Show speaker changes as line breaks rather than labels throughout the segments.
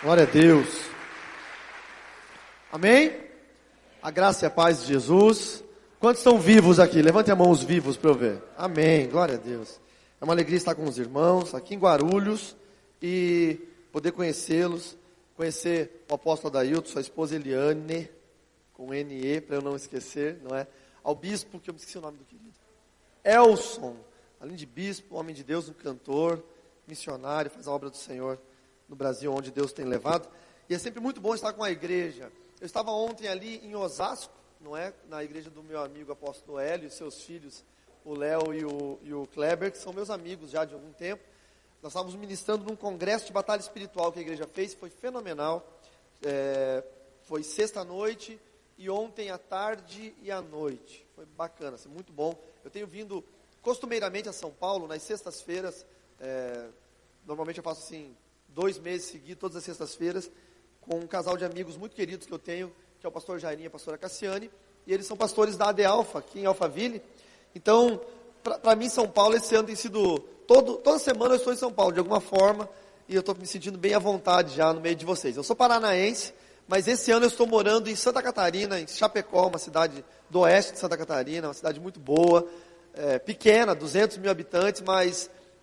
Glória a Deus. Amém? A graça e a paz de Jesus. Quantos estão vivos aqui? Levante a mão os vivos para eu ver. Amém. Glória a Deus. É uma alegria estar com os irmãos aqui em Guarulhos e poder conhecê-los. Conhecer o apóstolo Adailton, sua esposa Eliane, com N-E, para eu não esquecer, não é? Ao bispo, que eu me esqueci o nome do querido. Elson, além de bispo, homem de Deus, um cantor, missionário, faz a obra do Senhor no Brasil, onde Deus tem levado. E é sempre muito bom estar com a igreja. Eu estava ontem ali em Osasco, não é? Na igreja do meu amigo apóstolo Hélio e seus filhos, o Léo e o Kleber, que são meus amigos já de algum tempo. Nós estávamos ministrando num congresso de batalha espiritual que a igreja fez, foi fenomenal. Foi sexta-noite e ontem à tarde e à noite. Foi bacana, assim, muito bom. Eu tenho vindo costumeiramente a São Paulo nas sextas-feiras. Normalmente eu faço assim 2 meses seguidos, todas as sextas-feiras, com um casal de amigos muito queridos que eu tenho, que é o pastor Jairinho e a pastora Cassiane, e eles são pastores da AD Alfa, aqui em Alphaville. Então, para mim, São Paulo, esse ano tem sido, toda semana eu estou em São Paulo, de alguma forma, e eu estou me sentindo bem à vontade já no meio de vocês. Eu sou paranaense, mas esse ano eu estou morando em Santa Catarina, em Chapecó, uma cidade do oeste de Santa Catarina, uma cidade muito boa, pequena, 200 mil habitantes,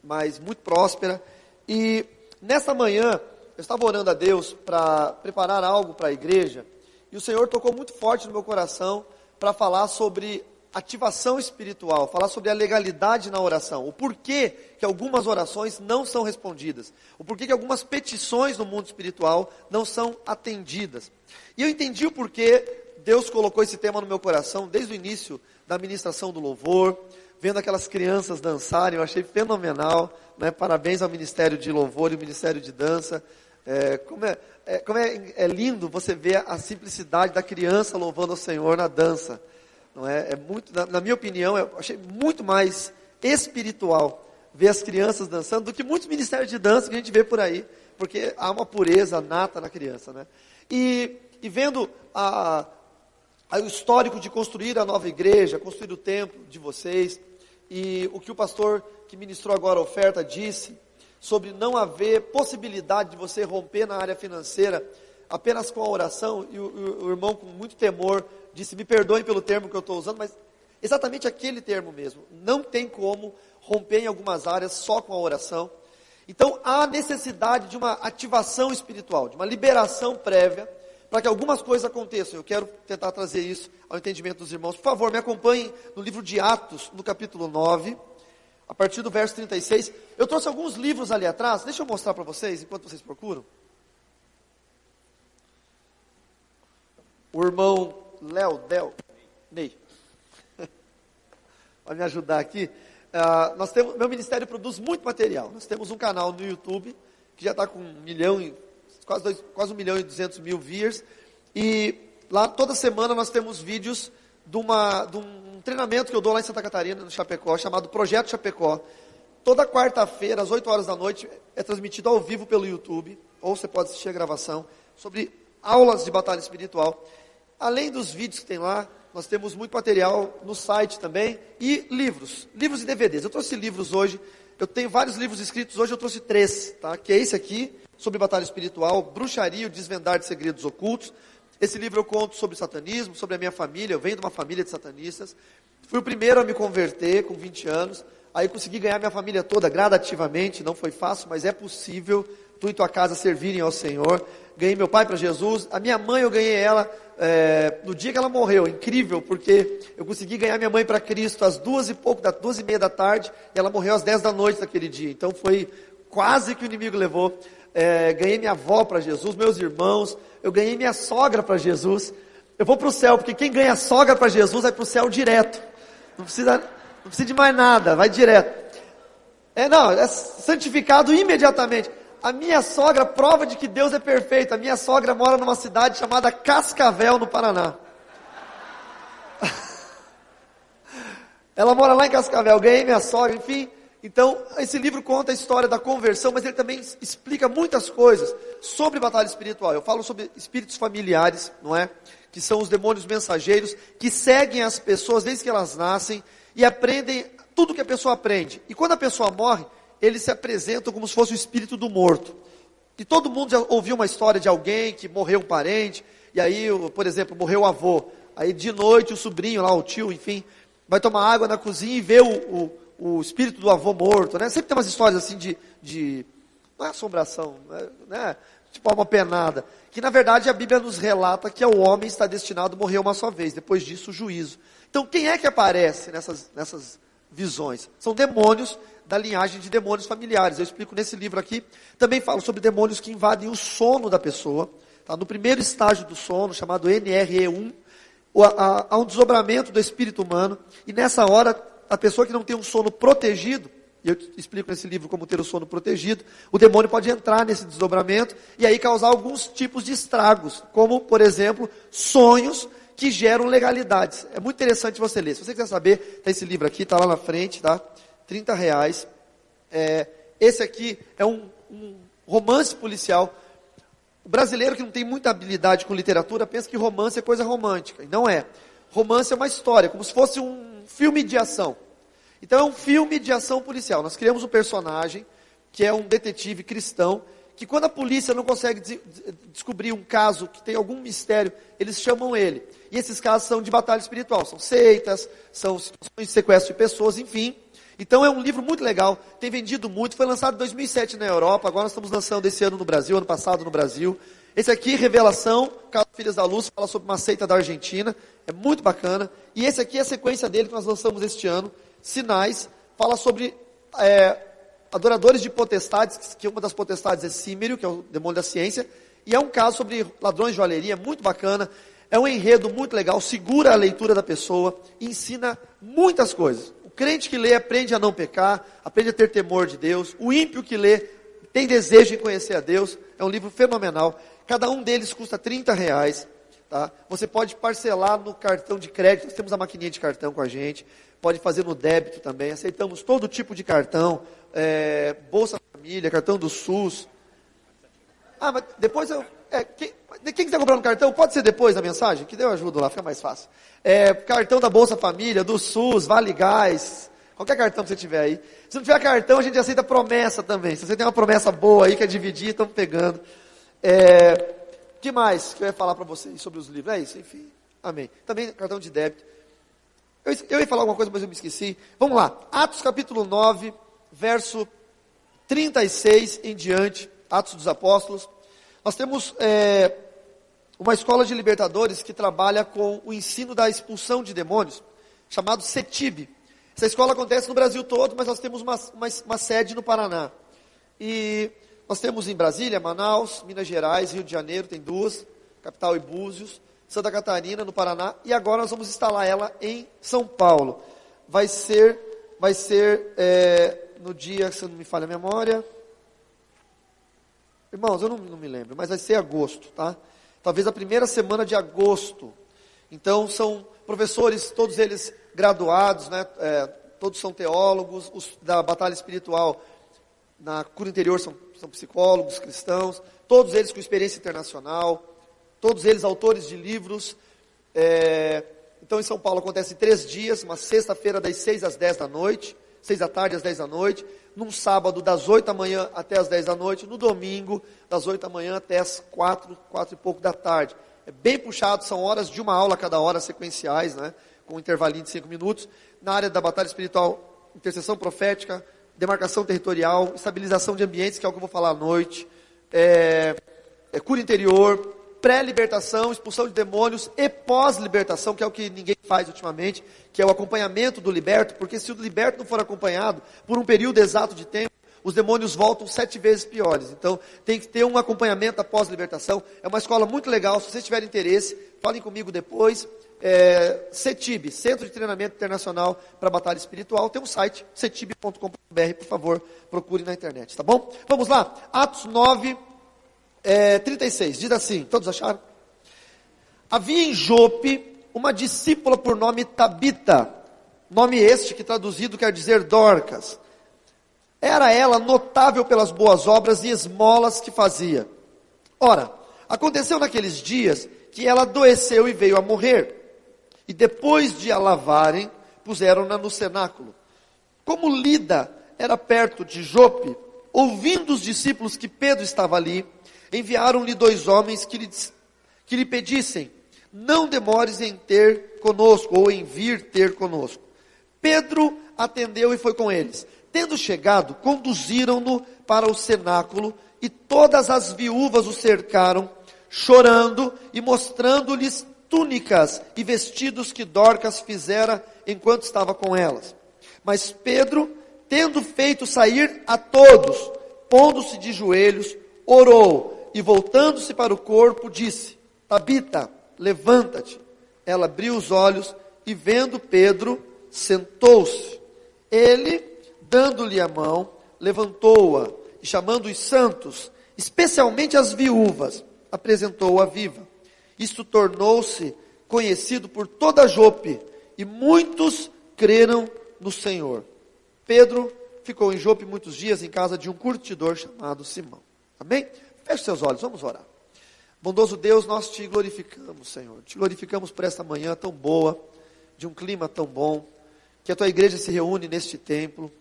mas muito próspera. E nessa manhã, eu estava orando a Deus para preparar algo para a igreja, e o Senhor tocou muito forte no meu coração para falar sobre ativação espiritual, falar sobre a legalidade na oração, o porquê que algumas orações não são respondidas, o porquê que algumas petições no mundo espiritual não são atendidas. E eu entendi o porquê Deus colocou esse tema no meu coração desde o início da ministração do louvor, vendo aquelas crianças dançarem, eu achei fenomenal, né? Parabéns ao Ministério de Louvor e ao Ministério de Dança. Como é lindo você ver a simplicidade da criança louvando ao Senhor na dança. Não é? Muito, na minha opinião, eu achei muito mais espiritual ver as crianças dançando do que muitos ministérios de dança que a gente vê por aí, porque há uma pureza nata na criança, né? E vendo o histórico de construir a nova igreja, construir o templo de vocês, e o que o pastor que ministrou agora a oferta disse, sobre não haver possibilidade de você romper na área financeira apenas com a oração, e o irmão com muito temor disse, me perdoem pelo termo que eu estou usando, mas exatamente aquele termo mesmo, não tem como romper em algumas áreas só com a oração. Então há necessidade de uma ativação espiritual, de uma liberação prévia, para que algumas coisas aconteçam. Eu quero tentar trazer isso ao entendimento dos irmãos. Por favor, me acompanhem no livro de Atos, no capítulo 9, a partir do verso 36. Eu trouxe alguns livros ali atrás, deixa eu mostrar para vocês, enquanto vocês procuram. O irmão Ney, vai me ajudar aqui. Meu ministério produz muito material. Nós temos um canal no YouTube, que já está com 1 milhão, quase 1 milhão e 200 mil viewers, e lá toda semana nós temos vídeos de um treinamento que eu dou lá em Santa Catarina, no Chapecó, chamado Projeto Chapecó. Toda quarta-feira, às 8 horas da noite, é transmitido ao vivo pelo YouTube, ou você pode assistir a gravação, sobre aulas de batalha espiritual. Além dos vídeos que tem lá, nós temos muito material no site também, e livros e DVDs. Eu trouxe livros hoje, eu tenho vários livros escritos, hoje eu trouxe 3, tá? Que é esse aqui, sobre batalha espiritual, bruxaria, o desvendar de segredos ocultos. Esse livro eu conto sobre satanismo, sobre a minha família, eu venho de uma família de satanistas. Fui o primeiro a me converter com 20 anos, aí consegui ganhar minha família toda gradativamente, não foi fácil, mas é possível, tu e tua casa servirem ao Senhor. Ganhei meu pai para Jesus, a minha mãe eu ganhei ela no dia que ela morreu, incrível, porque eu consegui ganhar minha mãe para Cristo às 2h30 da tarde, e ela morreu às 10 da noite daquele dia, então foi quase que o inimigo levou. Ganhei minha avó para Jesus, meus irmãos, eu ganhei minha sogra para Jesus. Eu vou para o céu, porque quem ganha sogra para Jesus vai para o céu direto, não precisa de mais nada, vai direto. É santificado imediatamente. A minha sogra, prova de que Deus é perfeito, a minha sogra mora numa cidade chamada Cascavel, no Paraná. Ela mora lá em Cascavel, ganhei minha sogra, enfim. Então, esse livro conta a história da conversão, mas ele também explica muitas coisas sobre batalha espiritual. Eu falo sobre espíritos familiares, não é? Que são os demônios mensageiros, que seguem as pessoas desde que elas nascem e aprendem tudo que a pessoa aprende. E quando a pessoa morre, eles se apresentam como se fosse o espírito do morto. E todo mundo já ouviu uma história de alguém que morreu um parente, e aí, por exemplo, morreu o avô. Aí de noite o sobrinho lá, o tio, enfim, vai tomar água na cozinha e vê o espírito do avô morto, né? Sempre tem umas histórias assim não é assombração, né? Tipo uma penada. Que na verdade a Bíblia nos relata que o homem está destinado a morrer uma só vez, depois disso o juízo. Então quem é que aparece nessas visões? São demônios da linhagem de demônios familiares. Eu explico nesse livro aqui. Também falo sobre demônios que invadem o sono da pessoa. Tá? No primeiro estágio do sono, chamado NRE1, há um desdobramento do espírito humano. E nessa hora, a pessoa que não tem um sono protegido, e eu explico nesse livro como ter o sono protegido, o demônio pode entrar nesse desdobramento e aí causar alguns tipos de estragos, como, por exemplo, sonhos que geram legalidades. É muito interessante você ler. Se você quiser saber, tem esse livro aqui, está lá na frente, tá? R$30. Esse aqui é um romance policial. O brasileiro que não tem muita habilidade com literatura pensa que romance é coisa romântica. E não é. Romance é uma história, como se fosse um filme de ação. Então é um filme de ação policial. Nós criamos um personagem, que é um detetive cristão, que quando a polícia não consegue descobrir um caso que tem algum mistério, eles chamam ele. E esses casos são de batalha espiritual. São seitas, são situações de sequestro de pessoas, enfim. Então é um livro muito legal, tem vendido muito, foi lançado em 2007 na Europa, agora nós estamos lançando esse ano no Brasil, ano passado no Brasil. Esse aqui, Revelação, Caso Filhas da Luz, fala sobre uma seita da Argentina, é muito bacana. E esse aqui é a sequência dele que nós lançamos este ano, Sinais, fala sobre adoradores de potestades, que uma das potestades é Símerio, que é o demônio da ciência, e é um caso sobre ladrões de joalheria, muito bacana. É um enredo muito legal, segura a leitura da pessoa, ensina muitas coisas. O crente que lê aprende a não pecar, aprende a ter temor de Deus. O ímpio que lê tem desejo em conhecer a Deus. É um livro fenomenal. Cada um deles custa R$30. Tá? Você pode parcelar no cartão de crédito. Nós temos a maquininha de cartão com a gente. Pode fazer no débito também. Aceitamos todo tipo de cartão. Bolsa Família, cartão do SUS. Mas depois eu... quem está comprando cartão, pode ser depois da mensagem, que daí eu ajudo lá, fica mais fácil. Cartão da Bolsa Família, do SUS, Vale Gás, qualquer cartão que você tiver aí. Se não tiver cartão, a gente aceita promessa também. Se você tem uma promessa boa aí, quer dividir, estamos pegando. Que mais que eu ia falar para vocês sobre os livros? É isso, enfim. Amém. Também cartão de débito. Eu ia falar alguma coisa, mas eu me esqueci. Vamos lá. Atos capítulo 9, verso 36 em diante. Atos dos Apóstolos. Nós temos uma escola de libertadores que trabalha com o ensino da expulsão de demônios, chamado CETIB. Essa escola acontece no Brasil todo, mas nós temos uma sede no Paraná. E nós temos em Brasília, Manaus, Minas Gerais, Rio de Janeiro, tem duas, capital e Búzios, Santa Catarina, no Paraná, e agora nós vamos instalar ela em São Paulo. Vai ser no dia, se não me falha a memória... Irmãos, eu não me lembro, mas vai ser agosto, tá? Talvez a primeira semana de agosto. Então, são professores, todos eles graduados, né? Todos são teólogos, os da Batalha Espiritual na Cura Interior são psicólogos, cristãos, todos eles com experiência internacional, todos eles autores de livros. Então, em São Paulo acontece 3 dias, uma sexta-feira das 6 às 10 da noite, 6 da tarde às 10 da noite, num sábado das 8 da manhã até as 10 da noite, no domingo das 8 da manhã até as 4 e pouco da tarde. É bem puxado, são horas de uma aula cada hora, sequenciais, né, com um intervalinho de 5 minutos. Na área da batalha espiritual, intercessão profética, demarcação territorial, estabilização de ambientes, que é o que eu vou falar à noite, cura interior, pré-libertação, expulsão de demônios e pós-libertação, que é o que ninguém faz ultimamente, que é o acompanhamento do liberto, porque se o liberto não for acompanhado por um período exato de tempo, os demônios voltam 7 vezes piores. Então, tem que ter um acompanhamento após libertação. É uma escola muito legal. Se vocês tiverem interesse, falem comigo depois. CETIB, Centro de Treinamento Internacional para Batalha Espiritual. Tem um site, cetib.com.br, por favor, procure na internet, tá bom? Vamos lá, Atos 9, 36, diz assim, todos acharam? Havia em Jope uma discípula por nome Tabita, nome este que traduzido quer dizer Dorcas. Era ela notável pelas boas obras e esmolas que fazia. Ora, aconteceu naqueles dias que ela adoeceu e veio a morrer. E depois de a lavarem, puseram-na no cenáculo. Como Lida era perto de Jope, ouvindo os discípulos que Pedro estava ali, enviaram-lhe 2 homens que lhe pedissem: não demores em ter conosco, ou em vir ter conosco. Pedro atendeu e foi com eles. Tendo chegado, conduziram-no para o cenáculo, e todas as viúvas o cercaram, chorando e mostrando-lhes túnicas e vestidos que Dorcas fizera enquanto estava com elas. Mas Pedro, tendo feito sair a todos, pondo-se de joelhos, orou, e voltando-se para o corpo, disse: Tabita, levanta-te. Ela abriu os olhos, e vendo Pedro, sentou-se. Ele, dando-lhe a mão, levantou-a, e chamando os santos, especialmente as viúvas, apresentou-a viva. Isto tornou-se conhecido por toda Jope, e muitos creram no Senhor. Pedro ficou em Jope muitos dias, em casa de um curtidor chamado Simão. Amém? Feche seus olhos, vamos orar. Bondoso Deus, nós te glorificamos, Senhor. Te glorificamos por esta manhã tão boa, de um clima tão bom, que a tua igreja se reúne neste templo.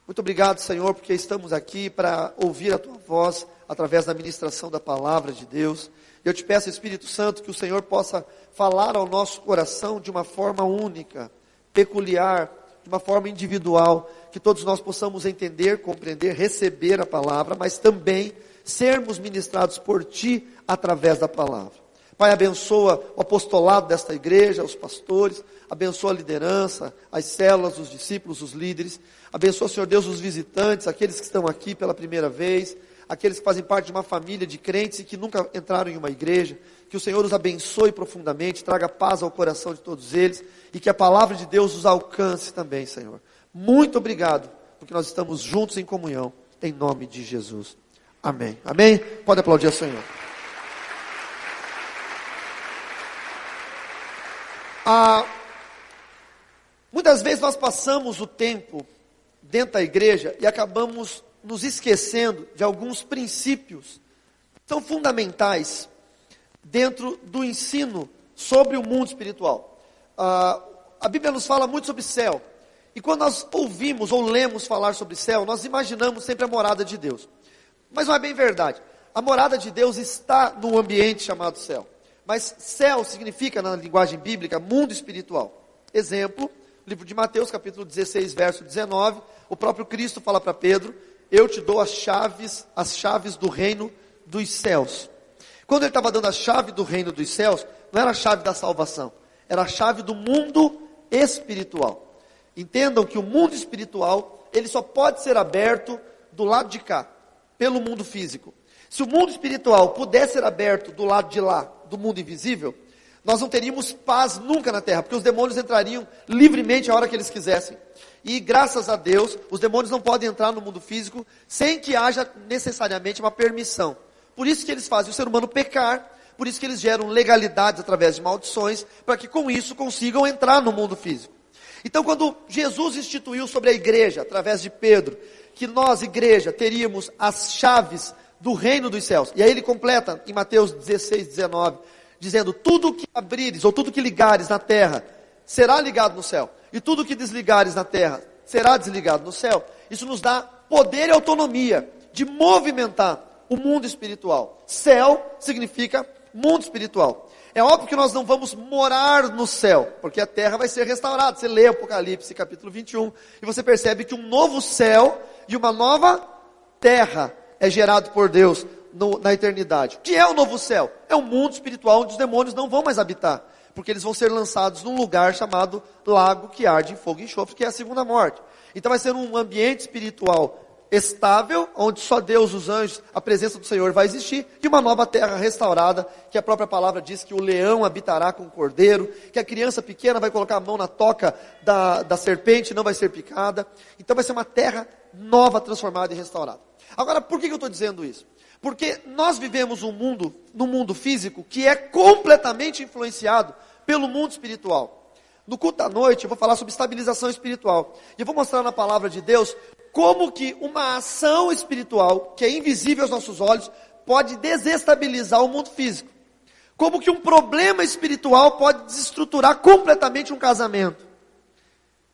Muito obrigado, Senhor, porque estamos aqui para ouvir a tua voz através da ministração da palavra de Deus. Eu te peço, Espírito Santo, que o Senhor possa falar ao nosso coração de uma forma única, peculiar, de uma forma individual, que todos nós possamos entender, compreender, receber a palavra, mas também sermos ministrados por ti através da palavra. Pai, abençoa o apostolado desta igreja, os pastores, abençoa a liderança, as células, os discípulos, os líderes, abençoa, Senhor Deus, os visitantes, aqueles que estão aqui pela primeira vez, aqueles que fazem parte de uma família de crentes e que nunca entraram em uma igreja. Que o Senhor os abençoe profundamente, traga paz ao coração de todos eles, e que a palavra de Deus os alcance também, Senhor. Muito obrigado, porque nós estamos juntos em comunhão, em nome de Jesus. Amém. Amém? Pode aplaudir ao Senhor. Muitas vezes nós passamos o tempo dentro da igreja e acabamos nos esquecendo de alguns princípios que são fundamentais dentro do ensino sobre o mundo espiritual. A Bíblia nos fala muito sobre céu, e quando nós ouvimos ou lemos falar sobre céu, nós imaginamos sempre a morada de Deus. Mas não é bem verdade. A morada de Deus está no ambiente chamado céu. Mas céu significa, na linguagem bíblica, mundo espiritual. Exemplo, livro de Mateus, capítulo 16, verso 19, o próprio Cristo fala para Pedro: eu te dou as chaves do reino dos céus. Quando ele estava dando a chave do reino dos céus, não era a chave da salvação, era a chave do mundo espiritual. Entendam que o mundo espiritual, ele só pode ser aberto do lado de cá, pelo mundo físico. Se o mundo espiritual pudesse ser aberto do lado de lá, do mundo invisível, nós não teríamos paz nunca na terra, porque os demônios entrariam livremente a hora que eles quisessem. E graças a Deus, os demônios não podem entrar no mundo físico sem que haja necessariamente uma permissão. Por isso que eles fazem o ser humano pecar, por isso que eles geram legalidades através de maldições, para que com isso consigam entrar no mundo físico. Então, quando Jesus instituiu sobre a igreja, através de Pedro, que nós, igreja, teríamos as chaves do reino dos céus, e aí ele completa em Mateus 16, 19, dizendo: tudo que abrires, ou tudo que ligares na terra, será ligado no céu, e tudo que desligares na terra, será desligado no céu. Isso nos dá poder e autonomia de movimentar o mundo espiritual. Céu significa mundo espiritual. É óbvio que nós não vamos morar no céu, porque a terra vai ser restaurada. Você lê Apocalipse capítulo 21, e você percebe que um novo céu e uma nova terra é gerado por Deus na eternidade. O que é o novo céu? É um mundo espiritual onde os demônios não vão mais habitar, porque eles vão ser lançados num lugar chamado lago que arde em fogo e enxofre, que é a segunda morte. Então vai ser um ambiente espiritual estável, onde só Deus, os anjos, a presença do Senhor vai existir, e uma nova terra restaurada, que a própria palavra diz que o leão habitará com o cordeiro, que a criança pequena vai colocar a mão na toca da serpente e não vai ser picada. Então vai ser uma terra nova, transformada e restaurada. Agora, por que eu estou dizendo isso? Porque nós vivemos num mundo físico que é completamente influenciado pelo mundo espiritual. No culto da noite eu vou falar sobre estabilização espiritual, e eu vou mostrar na palavra de Deus como que uma ação espiritual, que é invisível aos nossos olhos, pode desestabilizar o mundo físico. Como que um problema espiritual pode desestruturar completamente um casamento.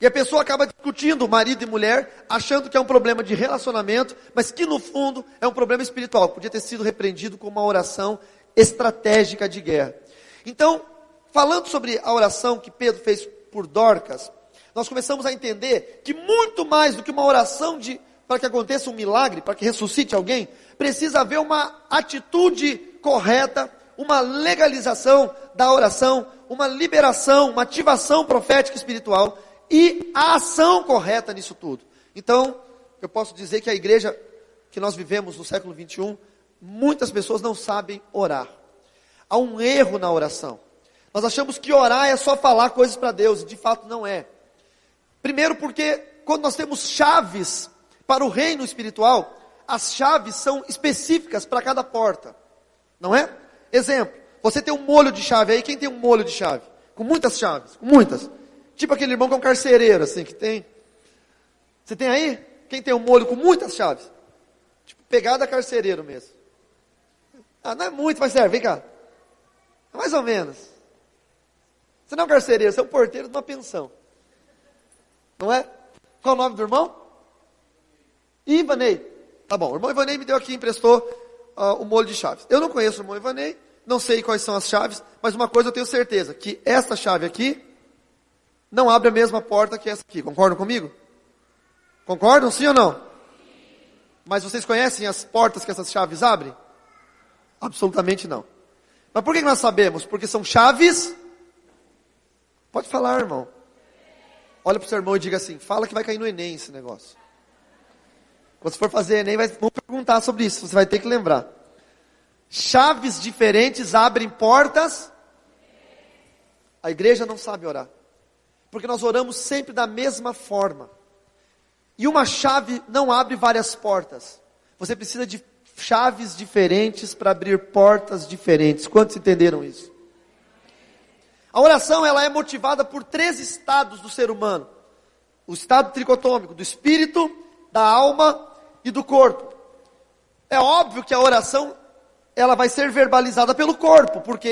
E a pessoa acaba discutindo, marido e mulher, achando que é um problema de relacionamento, mas que no fundo é um problema espiritual, que podia ter sido repreendido com uma oração estratégica de guerra. Então, falando sobre a oração que Pedro fez por Dorcas, nós começamos a entender que muito mais do que uma oração para que aconteça um milagre, para que ressuscite alguém, precisa haver uma atitude correta, uma legalização da oração, uma liberação, uma ativação profética espiritual e a ação correta nisso tudo. Então, eu posso dizer que a igreja que nós vivemos no século 21, muitas pessoas não sabem orar. Há um erro na oração. Nós achamos que orar é só falar coisas para Deus, e de fato não é. Primeiro porque quando nós temos chaves para o reino espiritual, as chaves são específicas para cada porta, não é? Exemplo, você tem um molho de chave aí, quem tem um molho de chave? Com muitas chaves, com muitas. Tipo aquele irmão que é um carcereiro, assim, que tem. Você tem aí? Quem tem um molho com muitas chaves? Tipo, pegada carcereiro mesmo. Ah, não é muito, mas serve, vem cá. É mais ou menos. Você não é um carcereiro, você é um porteiro de uma pensão. Não é? Qual o nome do irmão? Ivanei. Tá bom, o irmão Ivanei me deu aqui, emprestou o molho de chaves. Eu não conheço o irmão Ivanei, não sei quais são as chaves, mas uma coisa eu tenho certeza, que esta chave aqui não abre a mesma porta que essa aqui. Concordam comigo? Concordam, sim ou não? Mas vocês conhecem as portas que essas chaves abrem? Absolutamente não. Mas por que nós sabemos? Porque são chaves. Pode falar, irmão. Olha para o seu irmão e diga assim, fala que vai cair no Enem esse negócio. Quando você for fazer Enem, vão perguntar sobre isso, você vai ter que lembrar. Chaves diferentes abrem portas. A igreja não sabe orar. Porque nós oramos sempre da mesma forma. E uma chave não abre várias portas. Você precisa de chaves diferentes para abrir portas diferentes. Quantos entenderam isso? A oração ela é motivada por 3 estados do ser humano. O estado tricotômico, do espírito, da alma e do corpo. É óbvio que a oração ela vai ser verbalizada pelo corpo, porque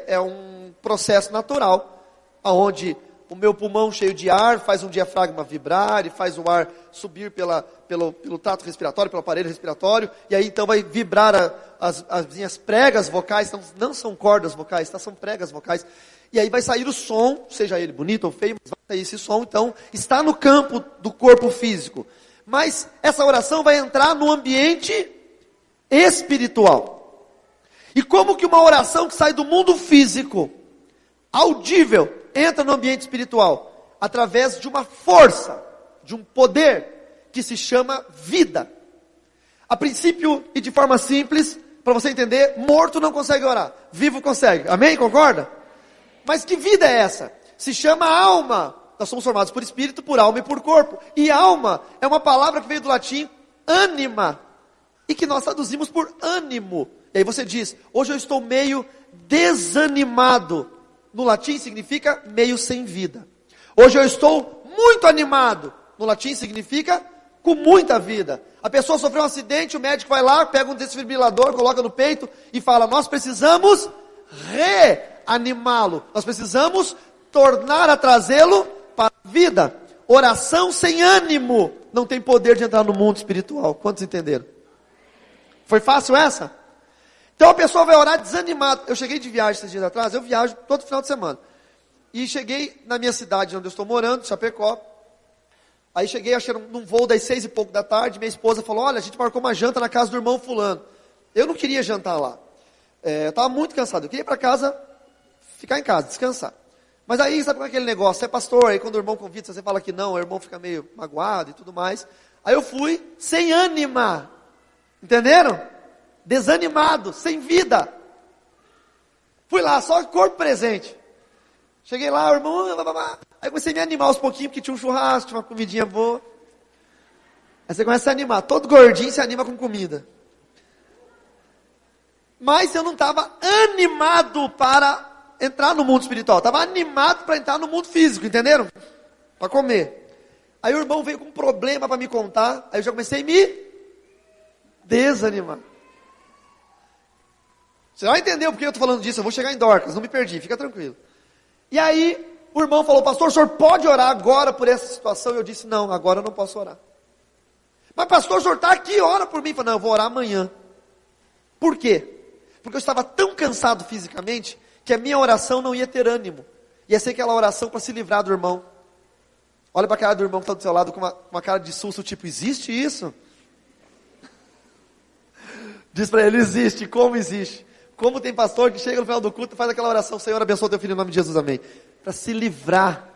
é um processo natural, onde o meu pulmão cheio de ar faz um diafragma vibrar e faz o ar subir pelo trato respiratório, pelo aparelho respiratório, e aí então vai vibrar as minhas pregas vocais, não são cordas vocais, tá? São pregas vocais, e aí vai sair o som, seja ele bonito ou feio, mas vai sair esse som, então está no campo do corpo físico. Mas essa oração vai entrar no ambiente espiritual. E como que uma oração que sai do mundo físico, audível, entra no ambiente espiritual? Através de uma força, de um poder, que se chama vida. A princípio, e de forma simples, para você entender, morto não consegue orar, vivo consegue, amém? Concorda? Mas que vida é essa? Se chama alma. Nós somos formados por espírito, por alma e por corpo. E alma é uma palavra que veio do latim anima, e que nós traduzimos por ânimo. E aí você diz, hoje eu estou meio desanimado. No latim significa meio sem vida. Hoje eu estou muito animado. No latim significa com muita vida. A pessoa sofreu um acidente, o médico vai lá, pega um desfibrilador, coloca no peito e fala, nós precisamos reanimá-lo. Nós precisamos tornar a trazê-lo para a vida. Oração sem ânimo não tem poder de entrar no mundo espiritual. Quantos entenderam? Foi fácil essa? Então a pessoa vai orar desanimada. Eu cheguei de viagem esses dias atrás, eu viajo todo final de semana. E cheguei na minha cidade onde eu estou morando, Chapecó. Aí cheguei, achei num voo das 6 e pouco da tarde, minha esposa falou, olha, a gente marcou uma janta na casa do irmão fulano. Eu não queria jantar lá. Eu estava muito cansado, eu queria ir para casa, ficar em casa, descansar. Mas aí, sabe com aquele negócio, você é pastor, aí quando o irmão convida, você fala que não, o irmão fica meio magoado e tudo mais. Aí eu fui sem ânima, entenderam? Desanimado, sem vida. Fui lá, só corpo presente. Cheguei lá, o irmão, aí comecei a me animar aos pouquinhos, porque tinha um churrasco, tinha uma comidinha boa. Aí você começa a animar, todo gordinho se anima com comida. Mas eu não estava animado para entrar no mundo espiritual, estava animado para entrar no mundo físico, entenderam? Para comer. Aí o irmão veio com um problema para me contar, aí eu já comecei a me desanimar. Você vai entender o porquê eu estou falando disso, eu vou chegar em Dorcas, não me perdi, fica tranquilo. E aí, o irmão falou, pastor, o senhor pode orar agora por essa situação? Eu disse, não, agora eu não posso orar. Mas pastor, o senhor está aqui, ora por mim. Eu falei, não, eu vou orar amanhã. Por quê? Porque eu estava tão cansado fisicamente, que a minha oração não ia ter ânimo. Ia ser aquela oração para se livrar do irmão. Olha para a cara do irmão que está do seu lado com uma cara de susto, tipo, existe isso? Diz para ele, existe, como existe? Como tem pastor que chega no final do culto e faz aquela oração, Senhor, abençoa teu filho em nome de Jesus, amém. Para se livrar.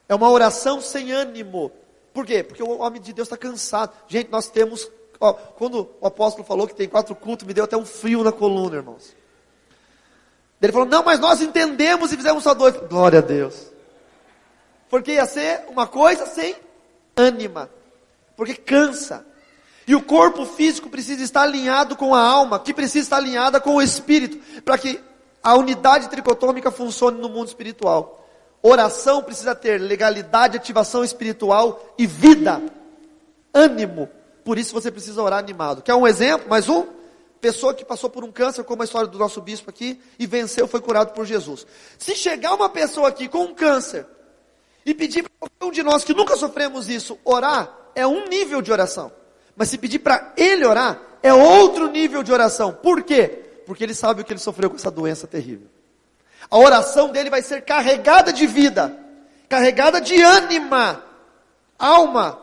É uma oração sem ânimo. Por quê? Porque o homem de Deus está cansado. Gente, nós temos, quando o apóstolo falou que tem 4 cultos, me deu até um frio na coluna, irmãos. Ele falou, não, mas nós entendemos e fizemos só 2. Glória a Deus. Porque ia ser uma coisa sem ânima. Porque cansa. E o corpo físico precisa estar alinhado com a alma, que precisa estar alinhada com o espírito, para que a unidade tricotômica funcione no mundo espiritual. Oração precisa ter legalidade, ativação espiritual e vida, ânimo. Por isso você precisa orar animado. Quer um exemplo? Mais um? Pessoa que passou por um câncer, como a história do nosso bispo aqui, e venceu, foi curado por Jesus. Se chegar uma pessoa aqui com um câncer, e pedir para qualquer um de nós que nunca sofremos isso, orar, é um nível de oração. Mas se pedir para ele orar, é outro nível de oração. Por quê? Porque ele sabe o que ele sofreu com essa doença terrível. A oração dele vai ser carregada de vida, carregada de ânima, alma,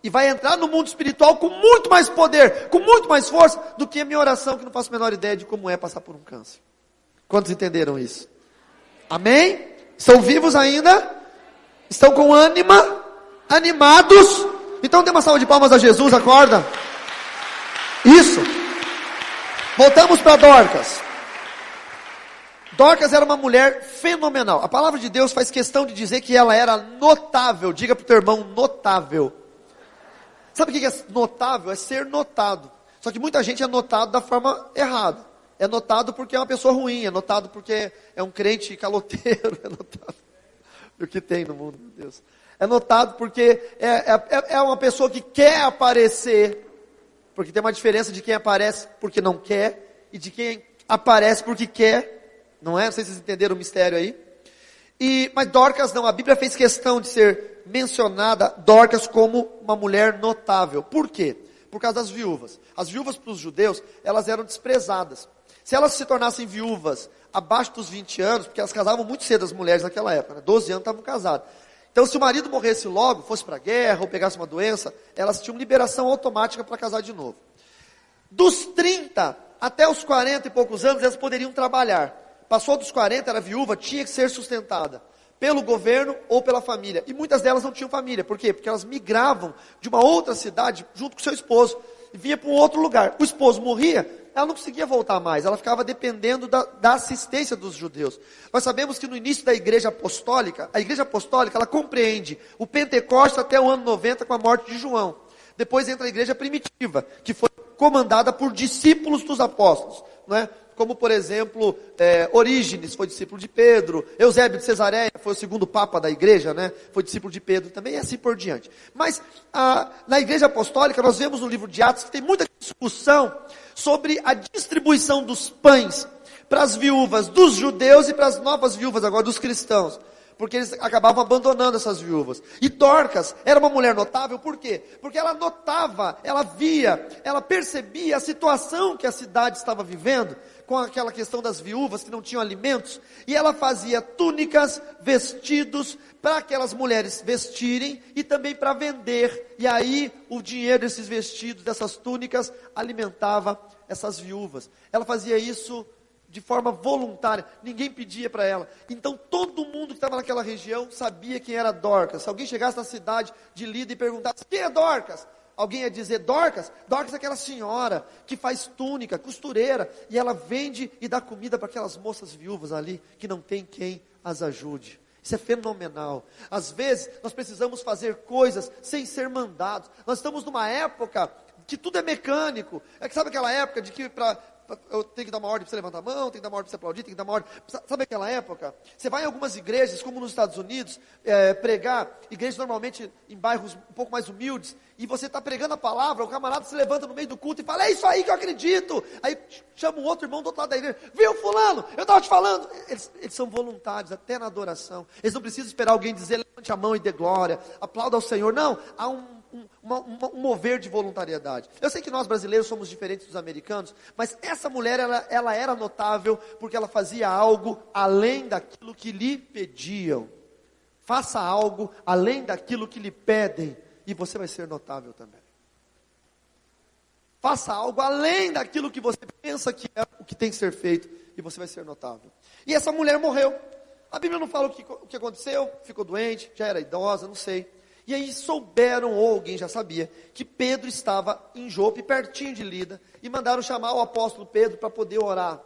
e vai entrar no mundo espiritual com muito mais poder, com muito mais força, do que a minha oração, que não faço a menor ideia de como é passar por um câncer. Quantos entenderam isso? Amém? Estão vivos ainda? Estão com ânima? Animados? Então dê uma salva de palmas a Jesus, acorda. Isso. Voltamos para Dorcas. Dorcas era uma mulher fenomenal. A palavra de Deus faz questão de dizer que ela era notável. Diga para o teu irmão, notável. Sabe o que é notável? É ser notado. Só que muita gente é notado da forma errada. É notado porque é uma pessoa ruim. É notado porque é um crente caloteiro. É notado. O que tem no mundo, meu Deus. É notado porque é uma pessoa que quer aparecer, porque tem uma diferença de quem aparece porque não quer, e de quem aparece porque quer, não é? Não sei se vocês entenderam o mistério aí. Mas Dorcas não, a Bíblia fez questão de ser mencionada, Dorcas, como uma mulher notável. Por quê? Por causa das viúvas. As viúvas para os judeus, elas eram desprezadas. Se elas se tornassem viúvas abaixo dos 20 anos, porque elas casavam muito cedo as mulheres naquela época, né? 12 anos estavam casadas. Então, se o marido morresse logo, fosse para a guerra ou pegasse uma doença, elas tinham liberação automática para casar de novo. Dos 30 até os 40 e poucos anos, elas poderiam trabalhar. Passou dos 40, era viúva, tinha que ser sustentada pelo governo ou pela família. E muitas delas não tinham família. Por quê? Porque elas migravam de uma outra cidade junto com seu esposo e vinha para um outro lugar. O esposo morria, ela não conseguia voltar mais, ela ficava dependendo da assistência dos judeus. Nós sabemos que no início da igreja apostólica, a igreja apostólica, ela compreende o Pentecostes até o ano 90 com a morte de João. Depois entra a igreja primitiva, que foi comandada por discípulos dos apóstolos, não é? Como por exemplo, Orígenes foi discípulo de Pedro, Eusébio de Cesareia foi o segundo papa da igreja, né? Foi discípulo de Pedro também, e assim por diante. Mas na igreja apostólica, nós vemos no livro de Atos que tem muita discussão sobre a distribuição dos pães para as viúvas dos judeus e para as novas viúvas agora dos cristãos, porque eles acabavam abandonando essas viúvas. E Dorcas era uma mulher notável, por quê? Porque ela notava, ela via, ela percebia a situação que a cidade estava vivendo, com aquela questão das viúvas que não tinham alimentos, e ela fazia túnicas, vestidos, para aquelas mulheres vestirem, e também para vender, e aí o dinheiro desses vestidos, dessas túnicas, alimentava essas viúvas. Ela fazia isso de forma voluntária, ninguém pedia para ela. Então todo mundo que estava naquela região sabia quem era Dorcas. Se alguém chegasse na cidade de Lida e perguntasse, quem é Dorcas? Alguém ia dizer, Dorcas? Dorcas é aquela senhora que faz túnica, costureira, e ela vende e dá comida para aquelas moças viúvas ali, que não tem quem as ajude. Isso é fenomenal. Às vezes nós precisamos fazer coisas sem ser mandados. Nós estamos numa época que tudo é mecânico. Sabe aquela época de que para eu tenho que dar uma ordem para você levantar a mão, tem que dar uma ordem para você aplaudir, tem que dar uma ordem. Sabe aquela época? Você vai em algumas igrejas, como nos Estados Unidos, pregar, igrejas normalmente em bairros um pouco mais humildes, e você está pregando a palavra, o camarada se levanta no meio do culto e fala, é isso aí que eu acredito. Aí chama um outro irmão do outro lado da igreja, viu fulano, eu estava te falando. Eles são voluntários, até na adoração. Eles não precisam esperar alguém dizer, levante a mão e dê glória, aplauda ao Senhor. Não, há um mover de voluntariedade. Eu sei que nós brasileiros somos diferentes dos americanos, mas essa mulher, ela era notável, porque ela fazia algo além daquilo que lhe pediam. Faça algo além daquilo que lhe pedem, e você vai ser notável também. Faça algo além daquilo que você pensa que é o que tem que ser feito, e você vai ser notável. E essa mulher morreu. A Bíblia não fala o que aconteceu, ficou doente, já era idosa, não sei. E aí souberam, ou alguém já sabia, que Pedro estava em Jope, pertinho de Lida, e mandaram chamar o apóstolo Pedro para poder orar.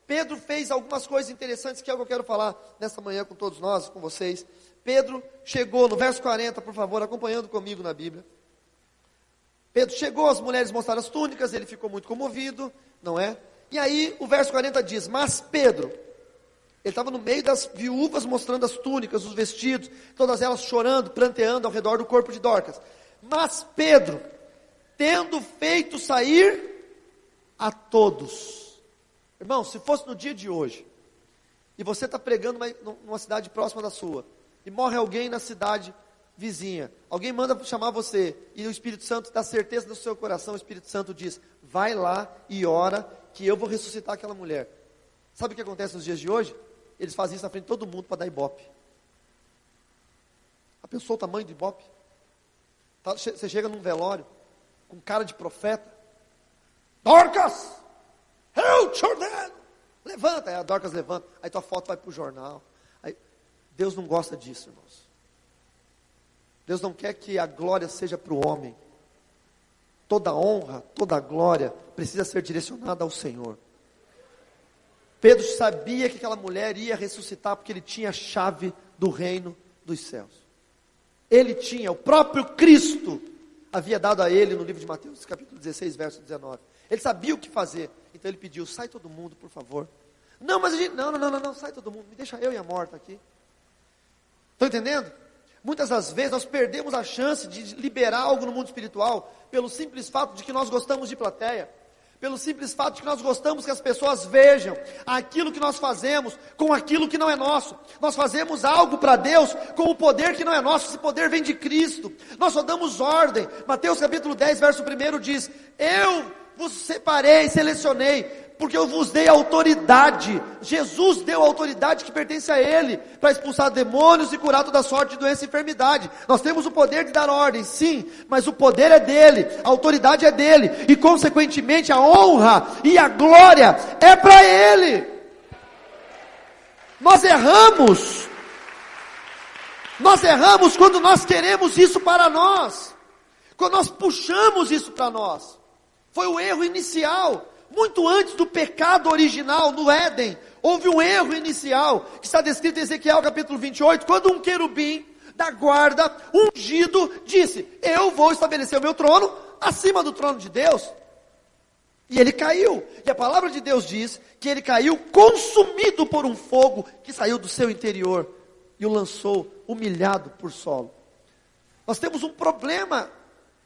Pedro fez algumas coisas interessantes, que é o que eu quero falar nessa manhã com todos nós, com vocês. Pedro chegou, no verso 40, por favor, acompanhando comigo na Bíblia. Pedro chegou, as mulheres mostraram as túnicas, ele ficou muito comovido, não é? E aí o verso 40 diz, mas Pedro... Ele estava no meio das viúvas mostrando as túnicas, os vestidos, todas elas chorando, pranteando ao redor do corpo de Dorcas. Mas Pedro, tendo feito sair a todos. Irmão, se fosse no dia de hoje, e você está pregando numa cidade próxima da sua, e morre alguém na cidade vizinha, alguém manda chamar você, e o Espírito Santo dá certeza no seu coração, o Espírito Santo diz, vai lá e ora, que eu vou ressuscitar aquela mulher. Sabe o que acontece nos dias de hoje? Eles fazem isso na frente de todo mundo para dar ibope. A pessoa, o tamanho do ibope. Você chega num velório, com cara de profeta. Dorcas! Help, Jordano! Levanta, aí a Dorcas levanta. Aí tua foto vai para o jornal. Aí, Deus não gosta disso, irmãos. Deus não quer que a glória seja para o homem. Toda honra, toda glória precisa ser direcionada ao Senhor. Pedro sabia que aquela mulher ia ressuscitar, porque ele tinha a chave do reino dos céus. Ele tinha, o próprio Cristo havia dado a ele no livro de Mateus, capítulo 16, verso 19. Ele sabia o que fazer, então ele pediu, sai todo mundo, por favor. Não, mas a gente, não, sai todo mundo, me deixa eu e a morta aqui. Estão entendendo? Muitas das vezes nós perdemos a chance de liberar algo no mundo espiritual, pelo simples fato de que nós gostamos de plateia. Pelo simples fato de que nós gostamos que as pessoas vejam aquilo que nós fazemos com aquilo que não é nosso. Nós fazemos algo para Deus com o poder que não é nosso, esse poder vem de Cristo. Nós só damos ordem. Mateus capítulo 10, verso 1 diz, eu vos separei, selecionei, porque eu vos dei autoridade. Jesus deu a autoridade que pertence a Ele, para expulsar demônios e curar toda sorte de doença e enfermidade. Nós temos o poder de dar ordem, sim, mas o poder é dele, a autoridade é dele, e consequentemente a honra e a glória é para Ele. Nós erramos quando nós queremos isso para nós, quando nós puxamos isso para nós. Foi o erro inicial. Muito antes do pecado original no Éden, houve um erro inicial, que está descrito em Ezequiel capítulo 28, quando um querubim da guarda, ungido, disse, eu vou estabelecer o meu trono acima do trono de Deus. E ele caiu, e a palavra de Deus diz, que ele caiu consumido por um fogo, que saiu do seu interior, e o lançou humilhado por solo. Nós temos um problema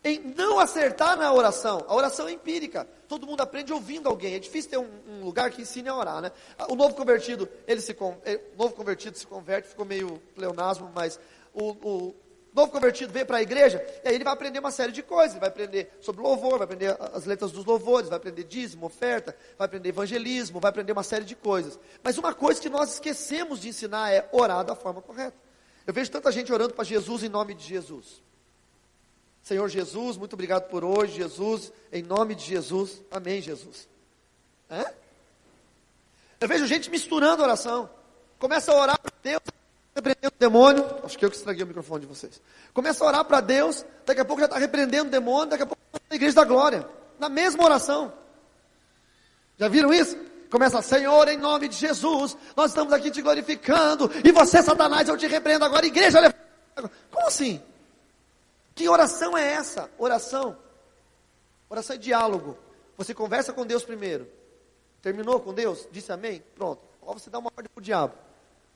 em não acertar na oração. A oração é empírica. Todo mundo aprende ouvindo alguém. É difícil ter um lugar que ensine a orar, né? O novo convertido, se converte, ficou meio pleonasmo, mas o novo convertido veio para a igreja, e aí ele vai aprender uma série de coisas. Ele vai aprender sobre louvor, vai aprender as letras dos louvores, vai aprender dízimo, oferta, vai aprender evangelismo, vai aprender uma série de coisas. Mas uma coisa que nós esquecemos de ensinar é orar da forma correta. Eu vejo tanta gente orando para Jesus em nome de Jesus. Senhor Jesus, muito obrigado por hoje, Jesus, em nome de Jesus, amém, Jesus. Eu vejo gente misturando a oração, começa a orar para Deus, repreendendo o demônio, acho que eu que estraguei o microfone de vocês, começa a orar para Deus, daqui a pouco já está repreendendo o demônio, daqui a pouco está na igreja da glória, na mesma oração. Já viram isso? Começa, Senhor, em nome de Jesus, nós estamos aqui te glorificando, e você, Satanás, eu te repreendo agora, igreja, como assim? Que oração é essa? Oração é diálogo. Você conversa com Deus primeiro. Terminou com Deus? Disse amém? Pronto. Agora você dá uma ordem para o diabo.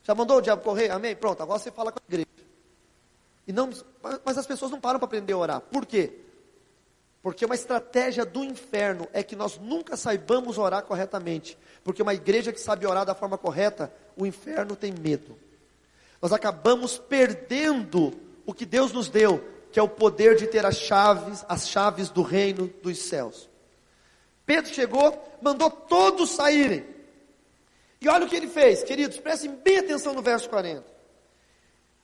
Já mandou o diabo correr? Amém? Pronto. Agora você fala com a igreja. Mas as pessoas não param para aprender a orar. Por quê? Porque uma estratégia do inferno é que nós nunca saibamos orar corretamente. Porque uma igreja que sabe orar da forma correta, o inferno tem medo. Nós acabamos perdendo o que Deus nos deu, que é o poder de ter as chaves do reino dos céus. Pedro chegou, mandou todos saírem. E olha o que ele fez, queridos, prestem bem atenção no verso 40.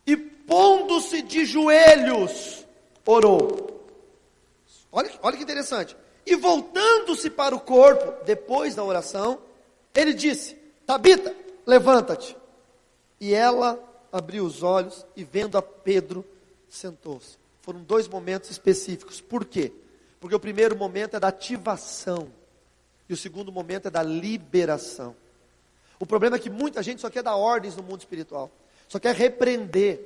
E pondo-se de joelhos, orou. Olha que interessante. E voltando-se para o corpo, depois da oração, ele disse: Tabita, levanta-te. E ela abriu os olhos e, vendo a Pedro, sentou-se. Foram 2 momentos específicos. Por quê? Porque o primeiro momento é da ativação e o segundo momento é da liberação. O problema é que muita gente só quer dar ordens no mundo espiritual, só quer repreender,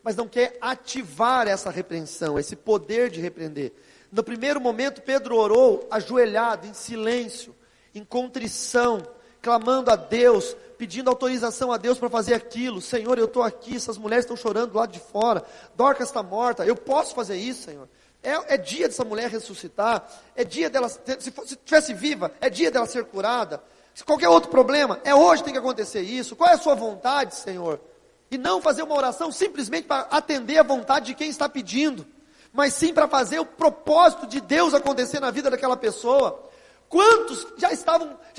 mas não quer ativar essa repreensão, esse poder de repreender. No primeiro momento, Pedro orou ajoelhado, em silêncio, em contrição, clamando a Deus, pedindo autorização a Deus para fazer aquilo. Senhor, eu estou aqui, essas mulheres estão chorando do lado de fora, Dorcas está morta, eu posso fazer isso, Senhor? É dia dessa mulher ressuscitar, é dia dela, se estivesse viva, é dia dela ser curada. Se qualquer outro problema, é hoje que tem que acontecer isso. Qual é a sua vontade, Senhor? E não fazer uma oração simplesmente para atender a vontade de quem está pedindo, mas sim para fazer o propósito de Deus acontecer na vida daquela pessoa. Quantos já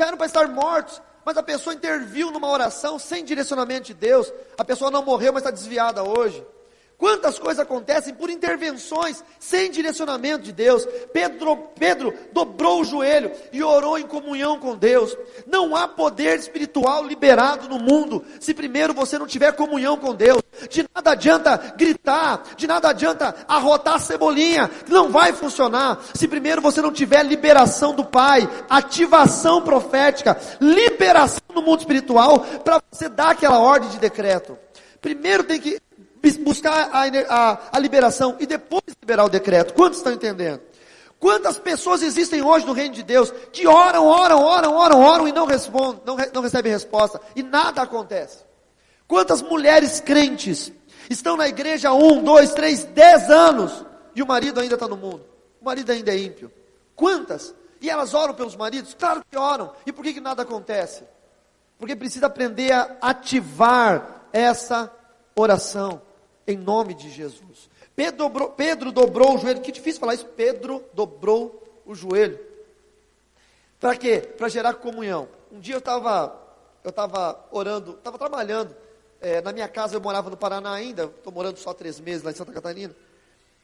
eram para estar mortos, mas a pessoa interviu numa oração sem direcionamento de Deus, a pessoa não morreu, mas está desviada hoje. Quantas coisas acontecem por intervenções sem direcionamento de Deus. Pedro dobrou o joelho e orou em comunhão com Deus. Não há poder espiritual liberado no mundo se primeiro você não tiver comunhão com Deus. De nada adianta gritar, de nada adianta arrotar a cebolinha, não vai funcionar se primeiro você não tiver liberação do Pai, ativação profética, liberação no mundo espiritual para você dar aquela ordem de decreto. Primeiro tem que buscar a liberação e depois liberar o decreto. Quantos estão entendendo? Quantas pessoas existem hoje no reino de Deus que oram e não respondem, não recebem resposta e nada acontece? Quantas mulheres crentes estão na igreja há 1, 2, 3, 10 anos e o marido ainda está no mundo, o marido ainda é ímpio? Quantas? E elas oram pelos maridos? Claro que oram. E por que nada acontece? Porque precisa aprender a ativar essa oração em nome de Jesus. Pedro dobrou o joelho. Que difícil falar isso. Pedro dobrou o joelho. Para quê? Para gerar comunhão. Um dia eu estava orando, estava trabalhando. Na minha casa, eu morava no Paraná ainda. Estou morando só 3 meses lá em Santa Catarina.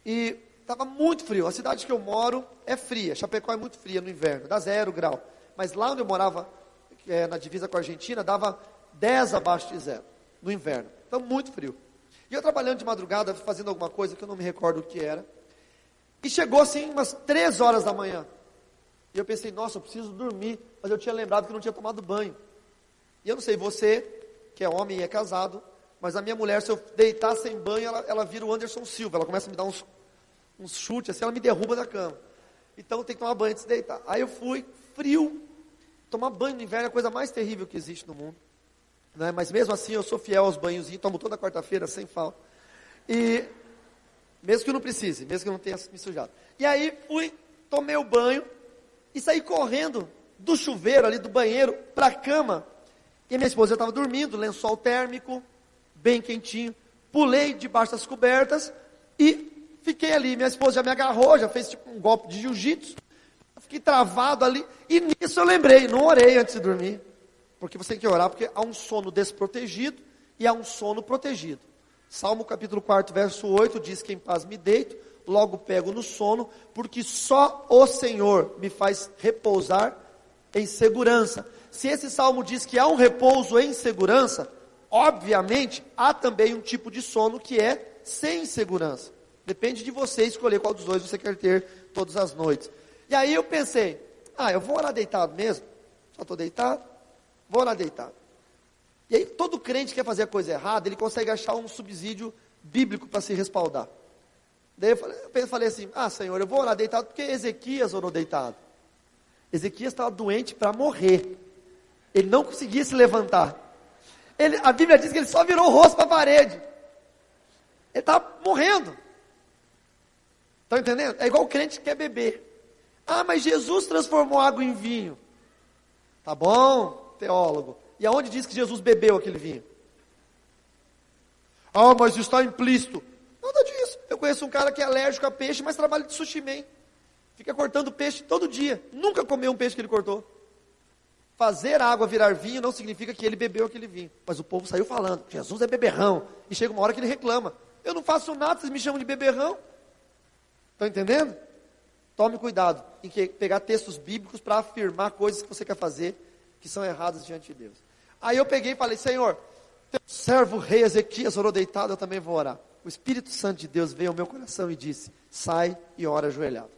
E estava muito frio. A cidade que eu moro é fria. Chapecó é muito fria no inverno. Dá 0 grau. Mas lá onde eu morava, na divisa com a Argentina, dava 10 abaixo de 0 no inverno. Então muito frio. E eu trabalhando de madrugada, fazendo alguma coisa que eu não me recordo o que era. E chegou assim umas 3 horas da manhã. E eu pensei, nossa, eu preciso dormir. Mas eu tinha lembrado que não tinha tomado banho. E eu não sei, você, que é homem e é casado, mas a minha mulher, se eu deitar sem banho, ela vira o Anderson Silva. Ela começa a me dar uns chutes, assim, ela me derruba da cama. Então tem que tomar banho antes de deitar. Aí eu fui, frio. Tomar banho no inverno é a coisa mais terrível que existe no mundo. Né? Mas mesmo assim eu sou fiel aos banhozinhos, tomo toda quarta-feira sem falta. E mesmo que eu não precise, mesmo que eu não tenha me sujado. E aí fui, tomei o banho e saí correndo do chuveiro ali, do banheiro, para a cama. E minha esposa já estava dormindo, lençol térmico, bem quentinho. Pulei debaixo das cobertas e fiquei ali. Minha esposa já me agarrou, já fez tipo um golpe de jiu-jitsu. Fiquei travado ali. E nisso eu lembrei, não orei antes de dormir. Porque você tem que orar, porque há um sono desprotegido e há um sono protegido. Salmo capítulo 4, verso 8, diz que em paz me deito, logo pego no sono, porque só o Senhor me faz repousar em segurança. Se esse salmo diz que há um repouso em segurança, obviamente há também um tipo de sono que é sem segurança. Depende de você escolher qual dos dois você quer ter todas as noites. E aí eu pensei, eu vou orar deitado mesmo, só estou deitado. Vou orar deitado. E aí todo crente que quer fazer a coisa errada, ele consegue achar um subsídio bíblico para se respaldar. Daí eu falei assim, Senhor, eu vou orar deitado porque Ezequias orou deitado. Ezequias estava doente para morrer. Ele não conseguia se levantar. A Bíblia diz que ele só virou o rosto para a parede. Ele estava morrendo. Estão entendendo? É igual o crente que quer beber. Ah, mas Jesus transformou água em vinho. Tá bom, teólogo. E aonde diz que Jesus bebeu aquele vinho? Ah, mas está implícito. Nada disso. Eu conheço um cara que é alérgico a peixe, mas trabalha de sushi man. Fica cortando peixe todo dia. Nunca comeu um peixe que ele cortou. Fazer a água virar vinho não significa que ele bebeu aquele vinho. Mas o povo saiu falando, Jesus é beberrão. E chega uma hora que ele reclama. Eu não faço nada, vocês me chamam de beberrão. Estão entendendo? Tome cuidado em pegar textos bíblicos para afirmar coisas que você quer fazer, que são erradas diante de Deus. Aí eu peguei e falei, Senhor, teu servo rei Ezequias orou deitado, eu também vou orar. O Espírito Santo de Deus veio ao meu coração e disse, sai e ora ajoelhado.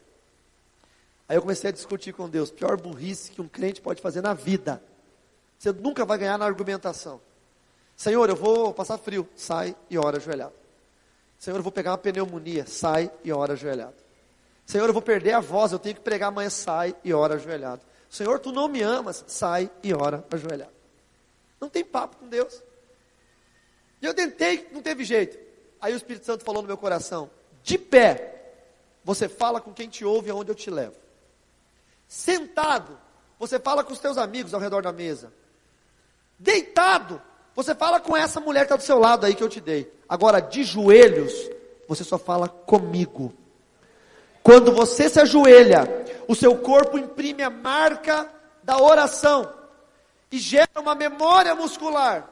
Aí eu comecei a discutir com Deus, pior burrice que um crente pode fazer na vida. Você nunca vai ganhar na argumentação. Senhor, eu vou passar frio, sai e ora ajoelhado. Senhor, eu vou pegar uma pneumonia, sai e ora ajoelhado. Senhor, eu vou perder a voz, eu tenho que pregar amanhã, sai e ora ajoelhado. Senhor, tu não me amas, sai e ora ajoelhado. Não tem papo com Deus. E eu tentei, não teve jeito. Aí o Espírito Santo falou no meu coração, de pé, você fala com quem te ouve aonde eu te levo. Sentado, você fala com os teus amigos ao redor da mesa. Deitado, você fala com essa mulher que está do seu lado aí que eu te dei. Agora, de joelhos, você só fala comigo. Quando você se ajoelha, o seu corpo imprime a marca da oração e gera uma memória muscular,